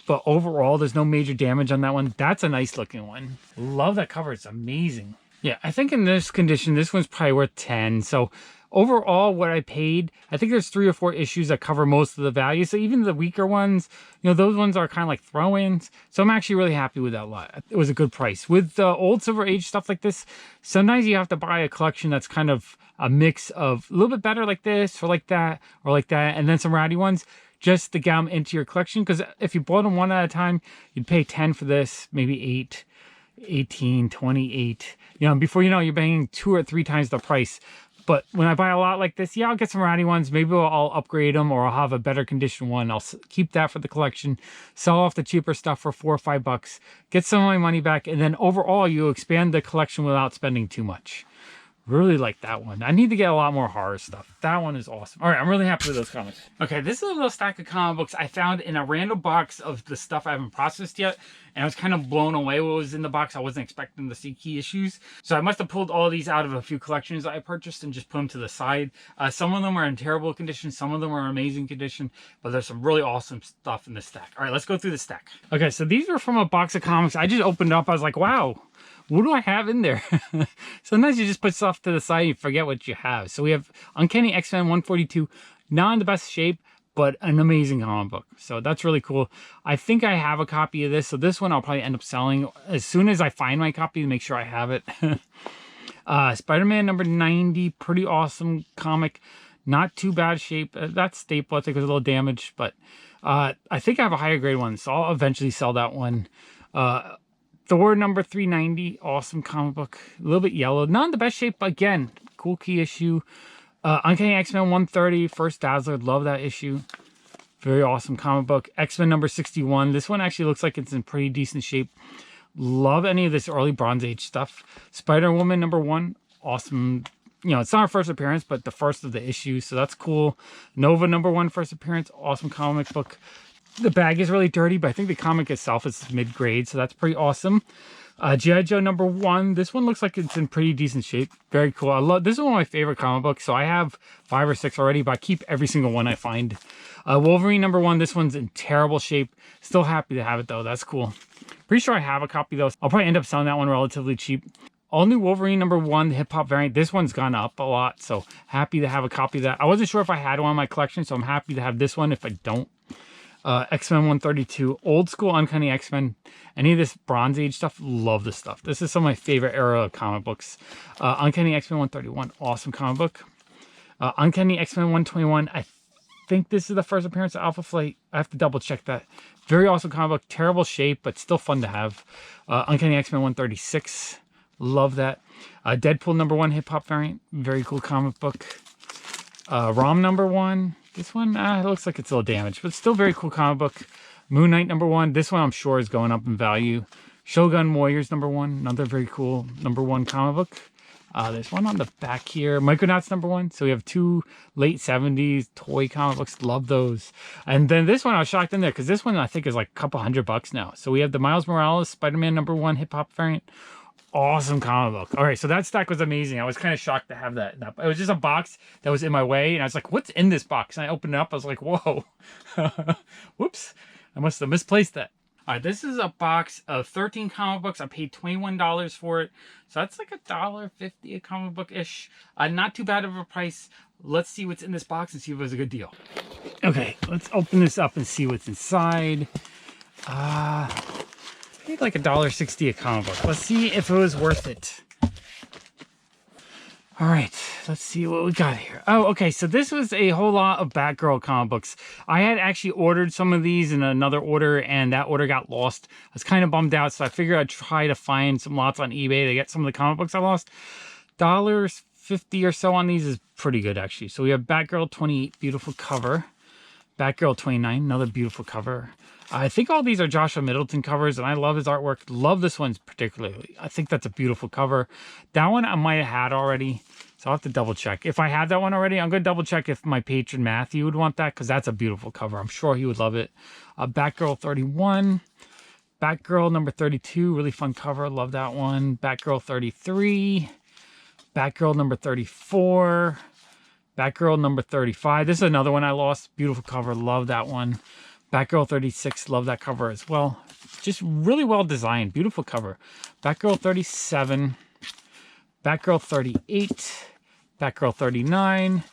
But overall, there's no major damage on that one. That's a nice looking one. Love that cover. It's amazing. Yeah, I think in this condition, this one's probably worth 10. So overall, what I paid, I think there's 3 or 4 issues that cover most of the value. So even the weaker ones, you know, those ones are kind of like throw-ins. So I'm actually really happy with that lot. It was a good price. With the old Silver Age stuff like this, sometimes you have to buy a collection that's kind of a mix of a little bit better like this or like that, and then some ratty ones just to get them into your collection. Because if you bought them one at a time, you'd pay 10 for this, maybe 8, 18, 28. You know, before you know, you're paying 2 or 3 times the price. But when I buy a lot like this, yeah, I'll get some ratty ones. Maybe I'll upgrade them, or I'll have a better condition one. I'll keep that for the collection, sell off the cheaper stuff for $4 or $5, get some of my money back, and then overall you expand the collection without spending too much. Really like that one. I need to get a lot more horror stuff. That one is awesome. All right, I'm really happy with those comics. Okay, this is a little stack of comic books I found in a random box of the stuff I haven't processed yet. And I was kind of blown away what was in the box. I wasn't expecting to see key issues. So I must have pulled all these out of a few collections I purchased and just put them to the side. Some of them are in terrible condition. Some of them are amazing condition. But there's some really awesome stuff in this stack. All right, let's go through the stack. Okay, so these are from a box of comics. I just opened up. I was like, wow. What do I have in there? Sometimes you just put stuff to the side and you forget what you have. So we have Uncanny X-Men 142, not in the best shape, but an amazing comic book. So that's really cool. I think I have a copy of this. So this one I'll probably end up selling as soon as I find my copy to make sure I have it. Spider-Man number 90, pretty awesome comic. Not too bad shape. That staple I think was a little damaged, but I think I have a higher grade one. So I'll eventually sell that one. Thor number 390, awesome comic book. A little bit yellow, not in the best shape, but again, cool key issue. Uncanny X-Men 130, First Dazzler, love that issue. Very awesome comic book. X-Men number 61, this one actually looks like it's in pretty decent shape. Love any of this early Bronze Age stuff. Spider-Woman number 1, awesome. You know, it's not our first appearance, but the first of the issues, so that's cool. Nova number 1, first appearance, awesome comic book. The bag is really dirty, but I think the comic itself is mid-grade, so that's pretty awesome. G.I. Joe number 1. This one looks like it's in pretty decent shape. Very cool. I love this is one of my favorite comic books, so I have 5 or 6 already, but I keep every single one I find. Wolverine number 1. This one's in terrible shape. Still happy to have it, though. That's cool. Pretty sure I have a copy, though. I'll probably end up selling that one relatively cheap. All new Wolverine number 1, the hip-hop variant. This one's gone up a lot, so happy to have a copy of that. I wasn't sure if I had one in my collection, so I'm happy to have this one if I don't. X-Men 132, old school Uncanny X-Men. Any of this Bronze Age stuff, love this stuff. This is some of my favorite era of comic books. Uncanny X-Men 131, awesome comic book. Uncanny X-Men 121, think this is the first appearance of Alpha Flight. I have to double check that. Very awesome comic book. Terrible shape, but still fun to have. Uncanny X-Men 136. Love that. Deadpool #1 hip hop variant. Very cool comic book. ROM #1. This one, it looks like it's a little damaged, but still very cool comic book. Moon Knight #1. This one I'm sure is going up in value. Shogun Warriors #1. Another very cool #1 comic book. There's one on the back here. Micronauts #1. So we have 2 late 70s toy comic books. Love those. And then this one I was shocked in there because this one I think is like a couple $100 now. So we have the Miles Morales Spider-Man #1 hip hop variant. Awesome comic book. All right, so that stack was amazing. I was kind of shocked to have that. It was just a box that was in my way, and I was like, what's in this box? And I opened it up. I was like, whoa. Whoops. I must have misplaced that. All right, this is a box of 13 comic books. I paid $21 for it. So that's like $1.50 a comic book-ish. Not too bad of a price. Let's see what's in this box and see if it was a good deal. Okay, let's open this up and see what's inside. Paid like $1.60 a comic book. Let's see if it was worth it. All right, let's see what we got here. Oh, okay, so this was a whole lot of Batgirl comic books. I had actually ordered some of these in another order, and that order got lost. I was kind of bummed out, so I figured I'd try to find some lots on eBay to get some of the comic books I lost. $1.50 or so on these is pretty good, actually. So we have Batgirl 28, beautiful cover. Batgirl 29, another beautiful cover. I think all these are Joshua Middleton covers, and I love his artwork. Love this one particularly. I think that's a beautiful cover. That one I might have had already, so I'll have to double check. If I had that one already, I'm going to double check if my patron Matthew would want that, because that's a beautiful cover. I'm sure he would love it. Batgirl 31. Batgirl #32, really fun cover. Love that one. Batgirl 33. Batgirl #34. Batgirl #35. This is another one I lost. Beautiful cover. Love that one. Batgirl 36. Love that cover as well. Just really well designed. Beautiful cover. Batgirl 37. Batgirl 38. Batgirl 39.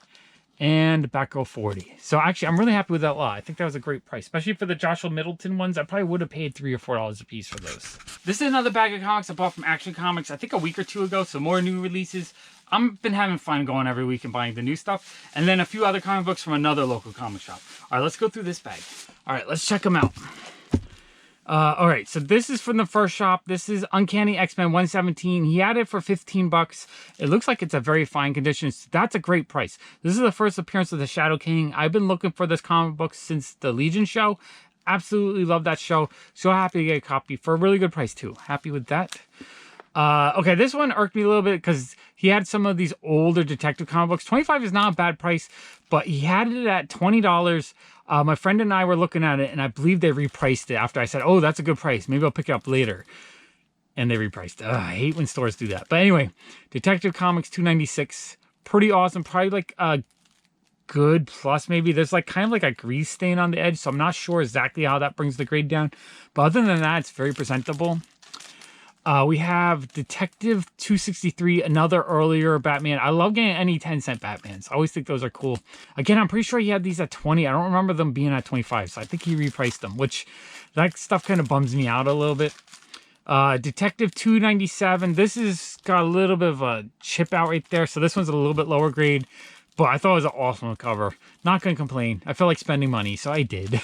And Batgirl 40. So actually, I'm really happy with that lot. I think that was a great price, especially for the Joshua Middleton ones. I probably would have paid $3 or $4 a piece for those. This is another bag of comics I bought from Action Comics, I think a week or two ago. So more new releases. I've been having fun going every week and buying the new stuff. And then a few other comic books from another local comic shop. All right, let's go through this bag. All right, let's check them out. All right, so this is from the first shop. This is Uncanny X-Men 117. He had it for $15. It looks like it's a very fine condition. So that's a great price. This is the first appearance of the Shadow King. I've been looking for this comic book since the Legion show. Absolutely love that show. So happy to get a copy for a really good price too. Happy with that. Okay, this one irked me a little bit because he had some of these older detective comic books. $25 is not a bad price, but he had it at $20. My friend and I were looking at it, and I believe they repriced it after I said, oh, that's a good price. Maybe I'll pick it up later. And they repriced it. I hate when stores do that. But anyway, Detective Comics $2.96. Pretty awesome. Probably like a good plus maybe. There's like kind of like a grease stain on the edge, so I'm not sure exactly how that brings the grade down. But other than that, it's very presentable. We have Detective 263, another earlier Batman. I love getting any 10-cent Batmans. I always think those are cool. Again, I'm pretty sure he had these at 20. I don't remember them being at 25, so I think he repriced them, which that stuff kind of bums me out a little bit. Detective 297. This has got a little bit of a chip out right there, so this one's a little bit lower grade. But I thought it was an awesome cover. Not going to complain. I felt like spending money, so I did.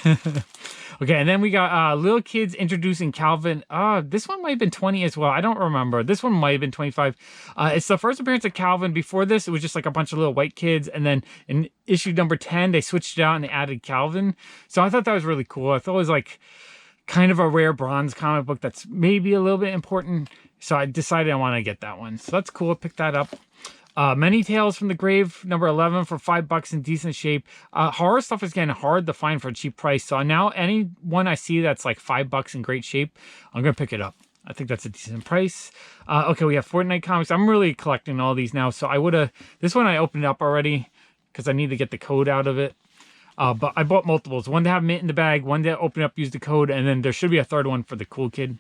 Okay, and then we got Little Kids Introducing Calvin. This one might have been 20 as well. I don't remember. This one might have been 25. It's the first appearance of Calvin. Before this, it was just like a bunch of little white kids. And then in issue number 10, they switched it out and they added Calvin. So I thought that was really cool. I thought it was like kind of a rare bronze comic book that's maybe a little bit important. So I decided I want to get that one. So that's cool. I picked that up. Many Tales from the Grave, number 11 for $5 in decent shape. Horror stuff is getting hard to find for a cheap price. So now any one I see that's like $5 in great shape, I'm going to pick it up. I think that's a decent price. Okay, we have Fortnite comics. I'm really collecting all these now. So I would have, this one I opened up already because I need to get the code out of it. But I bought multiples. One to have mint in the bag, one to open up, use the code, and then there should be a third one for the cool kid.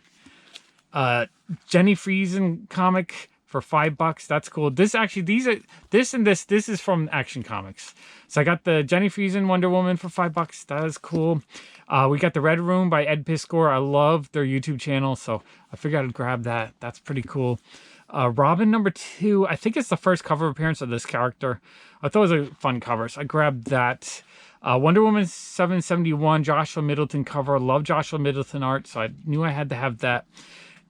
Jenny Friesen comic for $5. That's cool. This actually, this is from Action Comics. So I got the Jenny Friesen Wonder Woman for $5. That is cool. We got the Red Room by Ed Piskor. I love their YouTube channel, so I figured I'd grab that. That's pretty cool. Robin number 2. I think it's the first cover appearance of this character. I thought it was a fun cover, so I grabbed that. Wonder Woman 771, Joshua Middleton cover. Love Joshua Middleton art, so I knew I had to have that.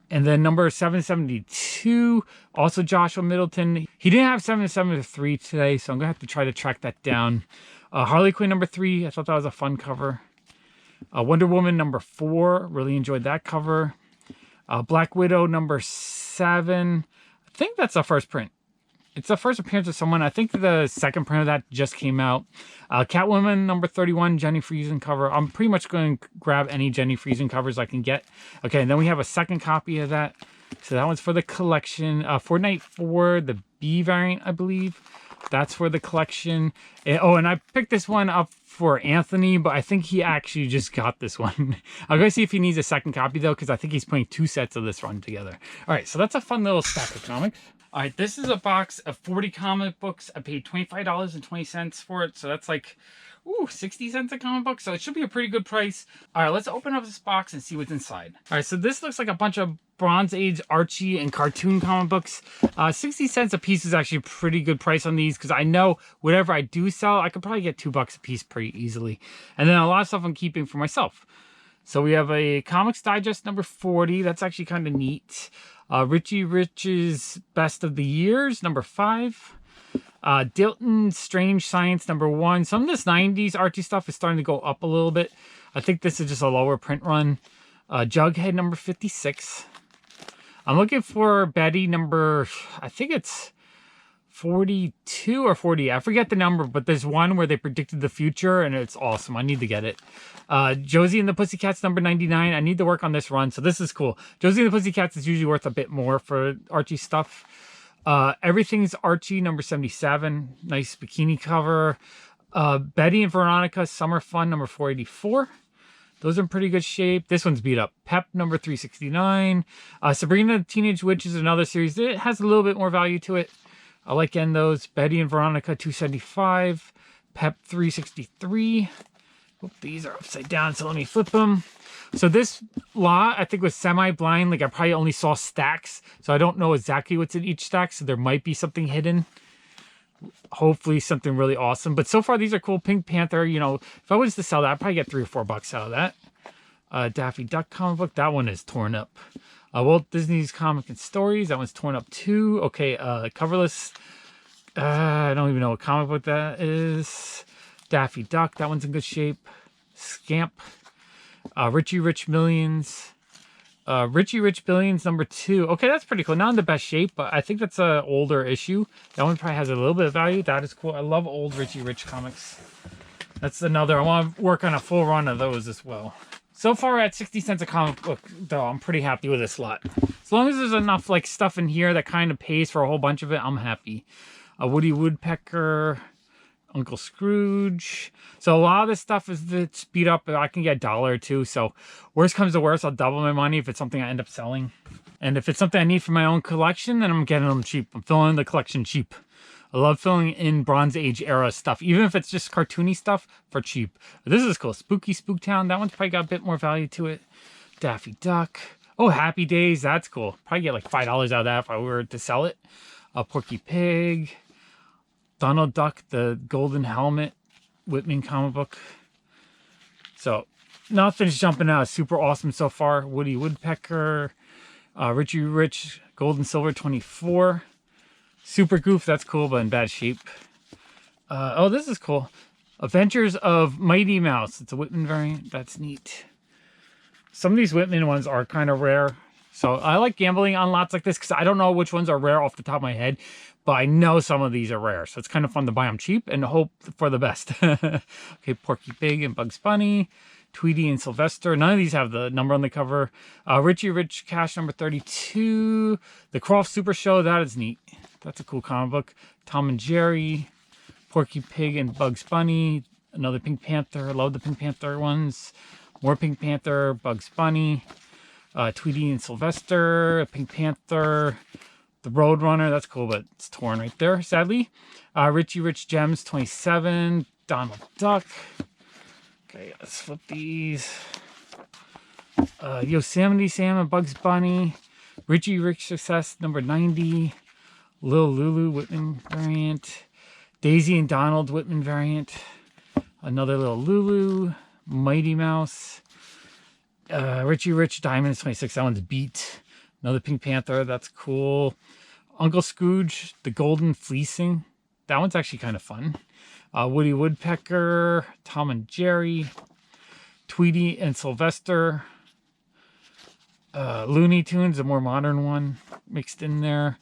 And then number 772, also Joshua Middleton. He didn't have 773 today, so I'm going to have to try to track that down. Harley Quinn number 3, I thought that was a fun cover. Wonder Woman number 4, really enjoyed that cover. Black Widow number 7, I think that's the first print. It's the first appearance of someone. I think the second print of that just came out. Catwoman number 31, Jenny Friesen cover. I'm pretty much going to grab any Jenny Friesen covers I can get. Okay, and then we have a second copy of that. So that one's for the collection. Fortnite 4, the B variant, I believe. That's for the collection. And I picked this one up for Anthony, but I think he actually just got this one. I'll go see if he needs a second copy, though, because I think he's putting 2 sets of this run together. All right, so that's a fun little stack of comics. All right, this is a box of 40 comic books. I paid $25.20 for it, so that's like, 60 cents a comic book, so it should be a pretty good price. All right, let's open up this box and see what's inside. All right, so this looks like a bunch of Bronze Age Archie and cartoon comic books. 60 cents a piece is actually a pretty good price on these, because I know whatever I do sell, I could probably get $2 a piece pretty easily. And then a lot of stuff I'm keeping for myself. So we have a Comics Digest number 40. That's actually kind of neat. Richie Rich's Best of the Years, number 5. Dilton Strange Science, number 1. Some of this 90s Archie stuff is starting to go up a little bit. I think this is just a lower print run. Jughead, number 56. I'm looking for Betty, number, I think it's 42 or 40. I forget the number, but there's one where they predicted the future, and it's awesome. I need to get it. Josie and the Pussycats, number 99. I need to work on this run, so this is cool. Josie and the Pussycats is usually worth a bit more for Archie stuff. Everything's Archie, number 77. Nice bikini cover. Betty and Veronica, Summer Fun, number 484. Those are in pretty good shape. This one's beat up. Pep, number 369. Sabrina the Teenage Witch is another series. It has a little bit more value to it. I like getting those. Betty and Veronica, 275. Pep, 363. Oop, these are upside down, so let me flip them. So this lot, I think, was semi-blind. Like, I probably only saw stacks, so I don't know exactly what's in each stack, so there might be something hidden. Hopefully something really awesome. But so far, these are cool. Pink Panther, you know, if I was to sell that, I'd probably get $3 or $4 out of that. Daffy Duck comic book. That one is torn up. Walt Disney's Comic and Stories. That one's torn up too. Okay, coverless. I don't even know what comic book that is. Daffy Duck. That one's in good shape. Scamp. Richie Rich Millions. Richie Rich Billions number 2. Okay, that's pretty cool. Not in the best shape, but I think that's an older issue. That one probably has a little bit of value. That is cool. I love old Richie Rich comics. That's another. I want to work on a full run of those as well. So far at 60 cents a comic book, though, I'm pretty happy with this lot. As long as there's enough like stuff in here that kind of pays for a whole bunch of it, I'm happy. Woody Woodpecker, Uncle Scrooge. So a lot of this stuff is it's beat up, but I can get $1 or $2. So worst comes to worst, I'll double my money if it's something I end up selling. And if it's something I need for my own collection, then I'm getting them cheap. I'm filling the collection cheap. I love filling in Bronze Age era stuff, even if it's just cartoony stuff, for cheap. This is cool. Spooky Spooktown. That one's probably got a bit more value to it. Daffy Duck. Oh, Happy Days. That's cool. Probably get like $5 out of that if I were to sell it. Porky Pig. Donald Duck, the Golden Helmet Whitman comic book. So nothing's jumping out. Super awesome so far. Woody Woodpecker. Richie Rich, Gold and Silver 24. Super Goof, that's cool, but in bad shape. Oh, this is cool. Adventures of Mighty Mouse. It's a Whitman variant. That's neat. Some of these Whitman ones are kind of rare. So I like gambling on lots like this because I don't know which ones are rare off the top of my head. But I know some of these are rare. So it's kind of fun to buy them cheap and hope for the best. Okay, Porky Pig and Bugs Bunny. Tweety and Sylvester. None of these have the number on the cover. Richie Rich Cash number 32. The Croft Super Show. That is neat. That's a cool comic book. Tom and Jerry. Porky Pig and Bugs Bunny. Another Pink Panther. I love the Pink Panther ones. More Pink Panther. Bugs Bunny. Tweety and Sylvester. Pink Panther. The Roadrunner. That's cool, but it's torn right there, sadly. Richie Rich Gems 27. Donald Duck. Okay, let's flip these. Yosemite Sam and Bugs Bunny. Richie Rich Success number 90. Lil Lulu Whitman variant. Daisy and Donald Whitman variant. Another little Lulu, Mighty Mouse, Richie Rich Diamond 26. That one's beat. Another Pink Panther. That's cool. Uncle Scrooge, the Golden Fleecing. That one's actually kind of fun. Woody Woodpecker, Tom and Jerry, Tweety and Sylvester, Looney Tunes, a more modern one mixed in there.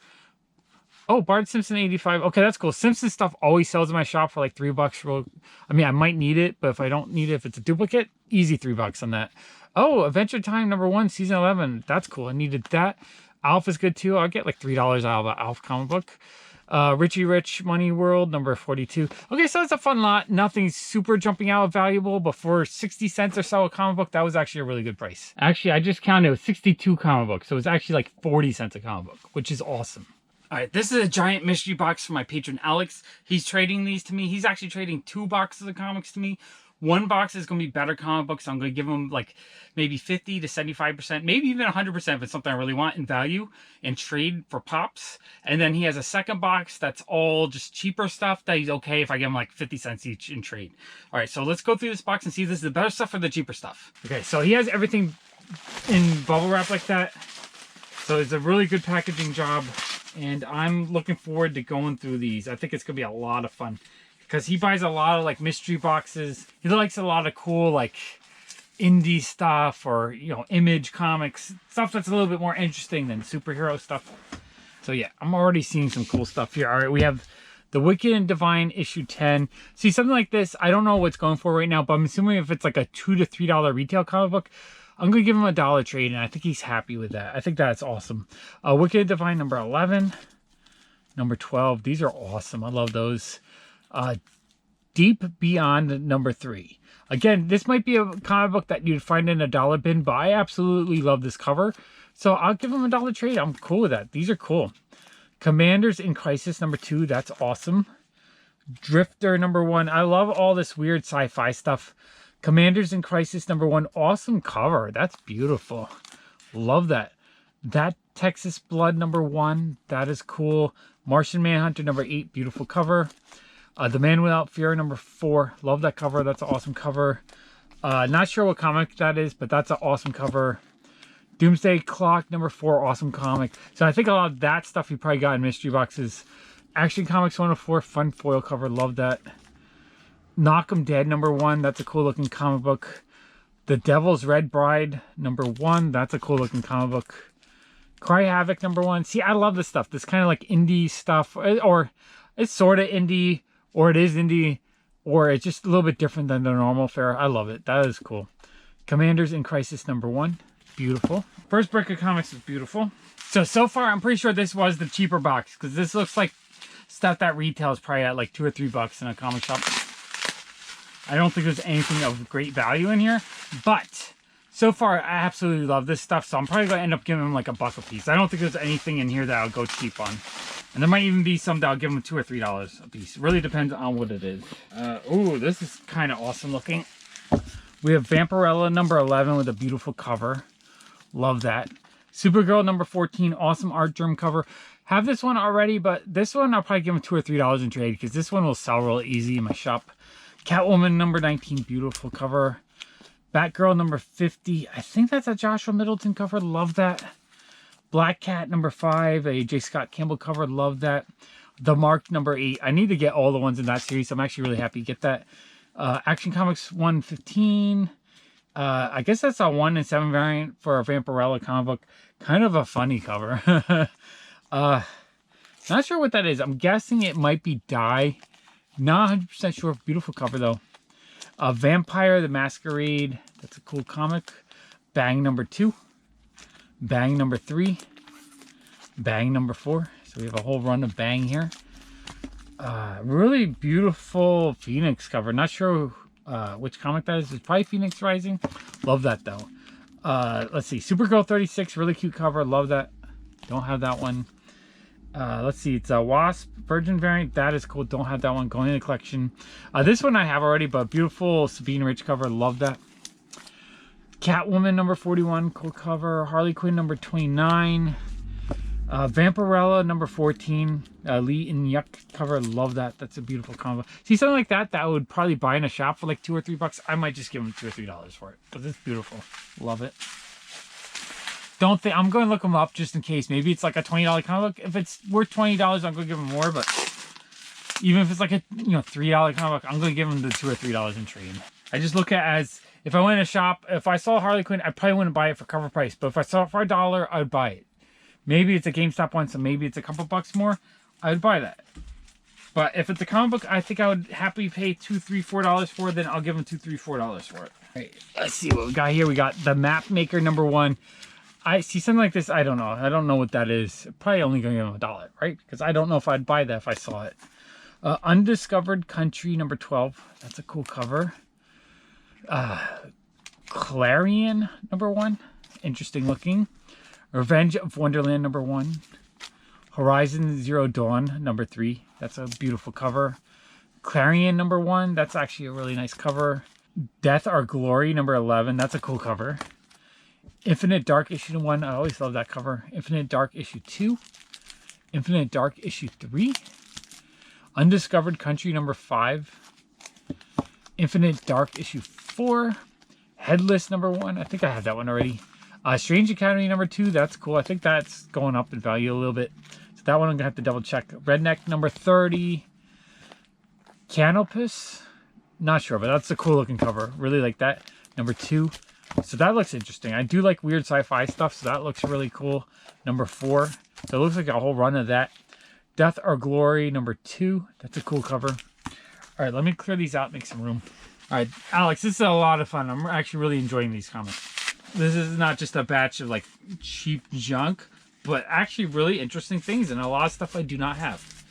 Oh, Bart Simpson 85. Okay, that's cool. Simpson stuff always sells in my shop for like $3. I mean, I might need it, but if I don't need it, if it's a duplicate, easy $3 on that. Oh, Adventure Time #1, season 11. That's cool. I needed that. Alf is good too. I'll get like $3 out of an Alf comic book. Richie Rich Money World #42. Okay, so it's a fun lot. Nothing super jumping out valuable, but for 60 cents or so a comic book, that was actually a really good price. Actually, I just counted. It was 62 comic books, so it was actually like 40 cents a comic book, which is awesome. All right, this is a giant mystery box from my patron Alex. He's trading these to me. He's actually trading 2 boxes of comics to me. 1 box is going to be better comic books. So I'm going to give him like maybe 50 to 75%, maybe even 100% if it's something I really want in value and trade for pops. And then he has a second box that's all just cheaper stuff that he's okay if I give him like 50 cents each in trade. All right, so let's go through this box and see if this is the better stuff or the cheaper stuff. Okay, so he has everything in bubble wrap like that. So it's a really good packaging job. And I'm looking forward to going through these. I think it's going to be a lot of fun. Because he buys a lot of like mystery boxes. He likes a lot of cool like indie stuff or, you know, Image comics. Stuff that's a little bit more interesting than superhero stuff. So yeah, I'm already seeing some cool stuff here. All right, we have The Wicked and Divine issue 10. See, something like this, I don't know what's going for right now, but I'm assuming if it's like a $2 to $3 retail comic book, I'm going to give him a $1 trade, and I think he's happy with that. I think that's awesome. Wicked and Divine #11, #12. These are awesome. I love those. Deep Beyond #3. Again, this might be a comic book that you'd find in a dollar bin, but I absolutely love this cover. So I'll give him a $1 trade. I'm cool with that. These are cool. Commanders in Crisis #2. That's awesome. Drifter #1. I love all this weird sci-fi stuff. Commanders in Crisis #1. Awesome cover. That's beautiful. Love that. That Texas Blood #1. That is cool. Martian Manhunter #8. Beautiful cover. The Man Without Fear #4. Love that cover. That's an awesome cover. Not sure what comic that is, but that's an awesome cover. Doomsday Clock #4. Awesome comic. So I think a lot of that stuff you probably got in mystery boxes. Action Comics 104. Fun foil cover. Love that. Knock 'em Dead #1. That's a cool looking comic book. The Devil's Red Bride #1. That's a cool looking comic book. Cry Havoc #1. See, I love this stuff. This kind of like indie stuff, or it's sort of indie, or it is indie, or it's just a little bit different than the normal fare. I love it. That is cool. Commanders in Crisis #1. Beautiful. First brick of comics is beautiful. So far, I'm pretty sure this was the cheaper box, because this looks like stuff that retails probably at like $2 or $3 in a comic shop. I don't think there's anything of great value in here, but so far I absolutely love this stuff, so I'm probably going to end up giving them like $1 a piece. I don't think there's anything in here that I'll go cheap on. And there might even be some that I'll give them $2 or $3 a piece. It really depends on what it is. Ooh, this is kind of awesome looking. We have Vampirella #11 with a beautiful cover. Love that. Supergirl #14, awesome art germ cover. Have this one already, but this one I'll probably give them $2 or $3 in trade, because this one will sell real easy in my shop. Catwoman #19, beautiful cover. Batgirl #50, I think that's a Joshua Middleton cover. Love that. Black Cat #5, a J. Scott Campbell cover. Love that. The Mark #8. I need to get all the ones in that series, so I'm actually really happy to get that. Action Comics 115. I guess that's a 1 in 7 variant for a Vampirella comic book. Kind of a funny cover. Not sure what that is. I'm guessing it might be dye. Not 100% sure. Beautiful cover though. Vampire the Masquerade. That's a cool comic. Bang #2. Bang #3. Bang #4. So we have a whole run of Bang here. Really beautiful Phoenix cover. Not sure which comic that is. It's probably Phoenix Rising. Love that though. Let's see. Supergirl 36. Really cute cover. Love that. Don't have that one. Let's see. It's a Wasp Virgin variant. That is cool. Don't have that one. Going in the collection. This one I have already, but beautiful Sabine Rich cover. Love that. Catwoman #41. Cool cover. Harley Quinn #29. Vampirella number 14, Lee and Yuck cover. Love that. That's a beautiful combo. See, something like that I would probably buy in a shop for like $2 or $3. I might just give them $2 or $3 for it because it's beautiful. Love it. Don't think I'm going to look them up just in case. Maybe it's like a $20 comic book. If it's worth $20, I'm going to give them more. But even if it's like a $3 comic book, I'm going to give them the $2 or $3 in trade. I just look at it as if I went in a shop, if I saw Harley Quinn, I probably wouldn't buy it for cover price. But if I saw it for $1, I would buy it. Maybe it's a GameStop one, so maybe it's a couple bucks more. I would buy that. But if it's a comic book, I think I would happily pay $2, $3, $4 for it. Then I'll give them $2, $3, $4 for it. All right, let's see what we got here. We got the Map Maker number 1. I see something like this. I don't know. I don't know what that is. Probably only gonna give them $1, right? Because I don't know if I'd buy that if I saw it. Undiscovered Country number 12. That's a cool cover. Clarion number 1. Interesting looking. Revenge of Wonderland number 1. Horizon Zero Dawn number 3. That's a beautiful cover. Clarion number 1. That's actually a really nice cover. Death or Glory number 11. That's a cool cover. Infinite Dark issue 1. I always love that cover. Infinite Dark issue 2. Infinite Dark issue 3. Undiscovered Country number 5. Infinite Dark issue 4. Headless number 1. I think I have that one already. Strange Academy number 2. That's cool. I think that's going up in value a little bit. So that one I'm going to have to double check. Redneck number 30. Canopus. Not sure, but that's a cool looking cover. Really like that. Number 2. So that looks interesting. I do like weird sci-fi stuff, so that looks really cool. Number 4. So it looks like a whole run of that. Death or Glory number 2. That's a cool cover. All right, let me clear these out, make some room. All right, Alex, this is a lot of fun. I'm actually really enjoying these comics. This is not just a batch of like cheap junk, but actually really interesting things and a lot of stuff I do not have.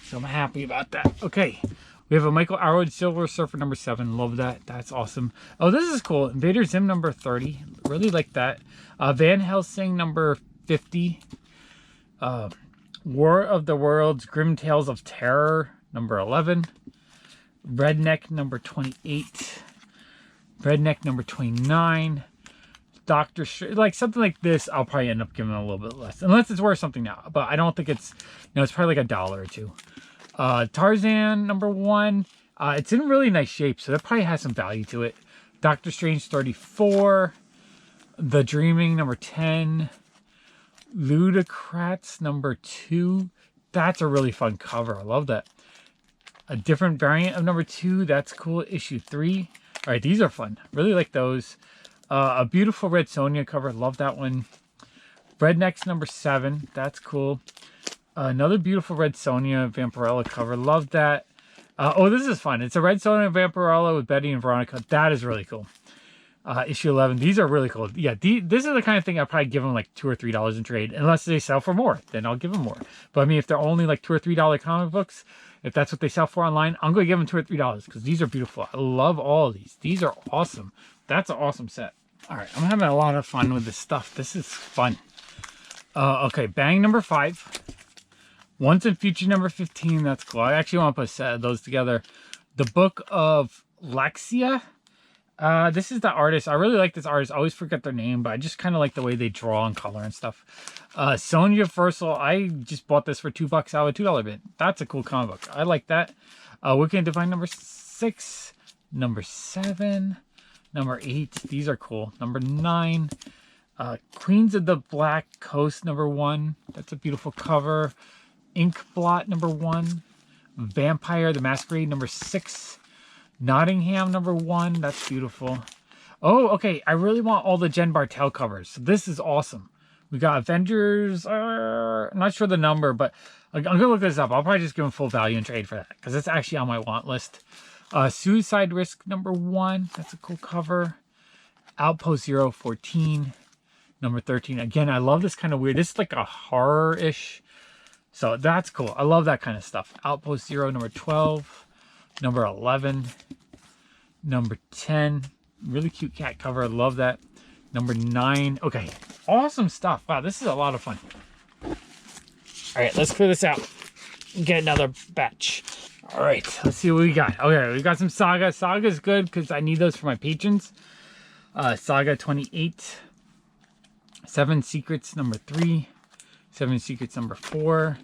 So I'm happy about that. Okay. We have a Michael Arwood Silver Surfer number 7. Love that. That's awesome. Oh, this is cool. Invader Zim number 30. Really like that. Van Helsing number 50. War of the Worlds Grim Tales of Terror number 11. Redneck number 28. Redneck number 29. Doctor like something like this, I'll probably end up giving a little bit less. Unless it's worth something now. But I don't think it's, it's probably like $1 or $2. Tarzan number 1. It's in really nice shape, so that probably has some value to it. Doctor Strange 34. The Dreaming number 10. Ludocrats number 2. That's a really fun cover. I love that. A different variant of number 2. That's cool. Issue 3. All right, these are fun. Really like those. A beautiful Red Sonja cover. Love that one. Rednecks number 7. That's cool. Another beautiful Red Sonja Vampirella cover. Love that. Oh, this is fun. It's a Red Sonja Vampirella with Betty and Veronica. That is really cool. Issue 11. These are really cool. Yeah, this is the kind of thing I'll probably give them like $2 or $3 in trade. Unless they sell for more, then I'll give them more. But I mean, if they're only like $2 or $3 comic books, if that's what they sell for online, I'm going to give them $2 or $3 because these are beautiful. I love all of these. These are awesome. That's an awesome set. All right, I'm having a lot of fun with this stuff. This is fun. Okay, Bang number 5. Once and Future number 15. That's cool. I actually want to put a set of those together. The Book of Lexia. This is the artist. I really like this artist. I always forget their name, but I just kind of like the way they draw and color and stuff. Sonja Versal. I just bought this for $2 out of a $2 bin. That's a cool comic book. I like that. Wicked Divine number 6. Number 7. Number 8. These are cool. Number 9. Queens of the Black Coast number 1. That's a beautiful cover. Ink Blot number 1. Vampire the Masquerade number 6. Nottingham number 1. That's beautiful. Oh, okay. I really want all the Jen Bartel covers. So this is awesome. We got Avengers. I'm not sure the number, but I'm going to look this up. I'll probably just give them full value and trade for that because it's actually on my want list. Suicide Risk number 1. That's a cool cover. Outpost 014. Number 13. Again, I love this kind of weird. This is like a horror-ish. So that's cool. I love that kind of stuff. Outpost 0 number 12. Number 11. Number 10. Really cute cat cover. I love that. Number 9. Okay. Awesome stuff. Wow, this is a lot of fun. All right, let's clear this out. Get another batch. All right, let's see what we got. Okay, we got some Saga. Saga is good because I need those for my patrons. Saga 28. 7 Secrets number 3. Seven Secrets number 4,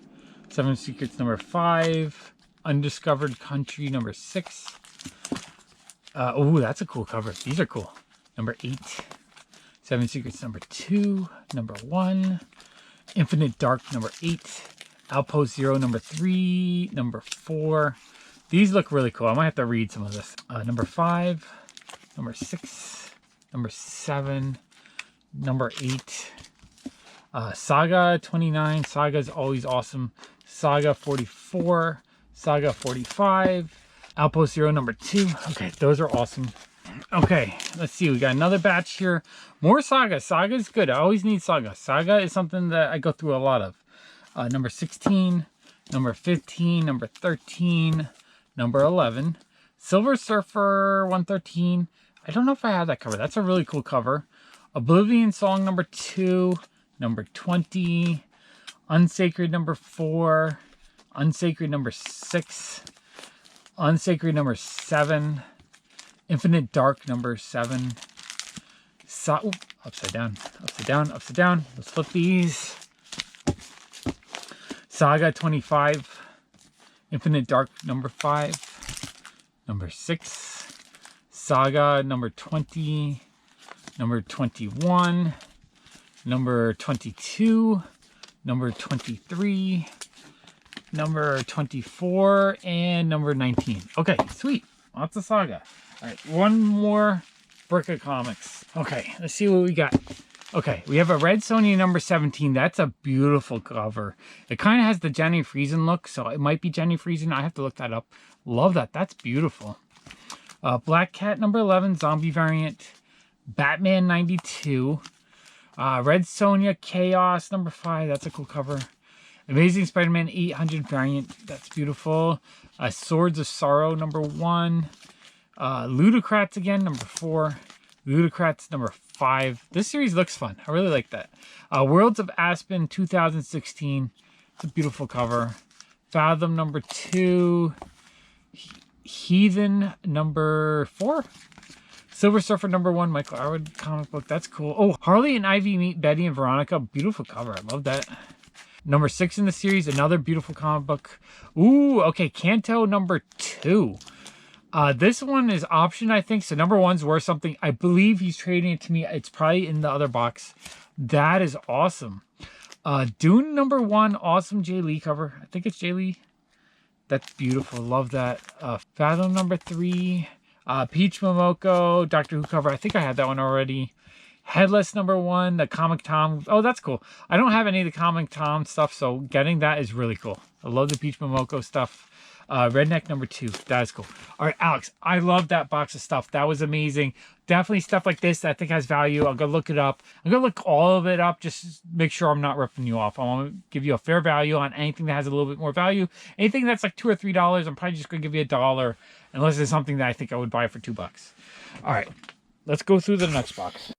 Seven Secrets number 5, Undiscovered Country number 6. Oh, that's a cool cover. These are cool. Number 8, Seven Secrets number 2, number 1, Infinite Dark number 8, Outpost Zero number 3, number 4. These look really cool. I might have to read some of this. Number 5, number 6, number 7, number 8. Saga 29. Saga is always awesome. Saga 44. Saga 45. Outpost Zero number 2. Okay, those are awesome. Okay, let's see. We got another batch here. More Saga. Saga is good. I always need Saga. Saga is something that I go through a lot of. Number 16. Number 15. Number 13. Number 11. Silver Surfer 113. I don't know if I have that cover. That's a really cool cover. Oblivion Song number 2. Number 20. Unsacred number 4. Unsacred number 6. Unsacred number 7. Infinite Dark number 7. Upside down, upside down, upside down. Let's flip these. Saga 25. Infinite Dark number 5. Number 6. Saga number 20. Number 21. Number 22. Number 23. Number 24. And number 19. Okay, sweet. Lots of Saga. All right, one more brick of comics. Okay, let's see what we got. Okay, we have a Red Sonja number 17. That's a beautiful cover. It kind of has the Jenny Friesen look, so it might be Jenny Friesen. I have to look that up. Love that. That's beautiful. Black Cat number 11, zombie variant. Batman 92. Red Sonja Chaos number 5. That's a cool cover. Amazing Spider-Man 800 variant. That's beautiful. Swords of Sorrow number 1. Ludocrats again, number 4. Ludocrats number 5. This series looks fun. I really like that. Worlds of Aspen 2016. It's a beautiful cover. Fathom number 2. Heathen number 4. Silver Surfer number 1. Michael Arwood comic book. That's cool. Oh, Harley and Ivy meet Betty and Veronica. Beautiful cover. I love that. Number 6 in the series. Another beautiful comic book. Ooh, okay. Kanto number 2. This one is option, I think. So number 1's worth something. I believe he's trading it to me. It's probably in the other box. That is awesome. Dune number 1. Awesome Jay Lee cover. I think it's Jay Lee. That's beautiful. Love that. Fathom number 3. Peach Momoko. Doctor Who cover. I think I had that one already. Headless number 1. The Comic Tom. Oh, that's cool. I don't have any of the Comic Tom stuff, so getting that is really cool. I love the Peach Momoko stuff. Redneck number 2. That is cool. All right, Alex, I love that box of stuff. That was amazing. Definitely stuff like this that I think has value. I'll go look it up. I'm going to look all of it up just to make sure I'm not ripping you off. I want to give you a fair value on anything that has a little bit more value. Anything that's like $2 or $3, I'm probably just going to give you $1 unless it's something that I think I would buy for $2. All right, let's go through the next box.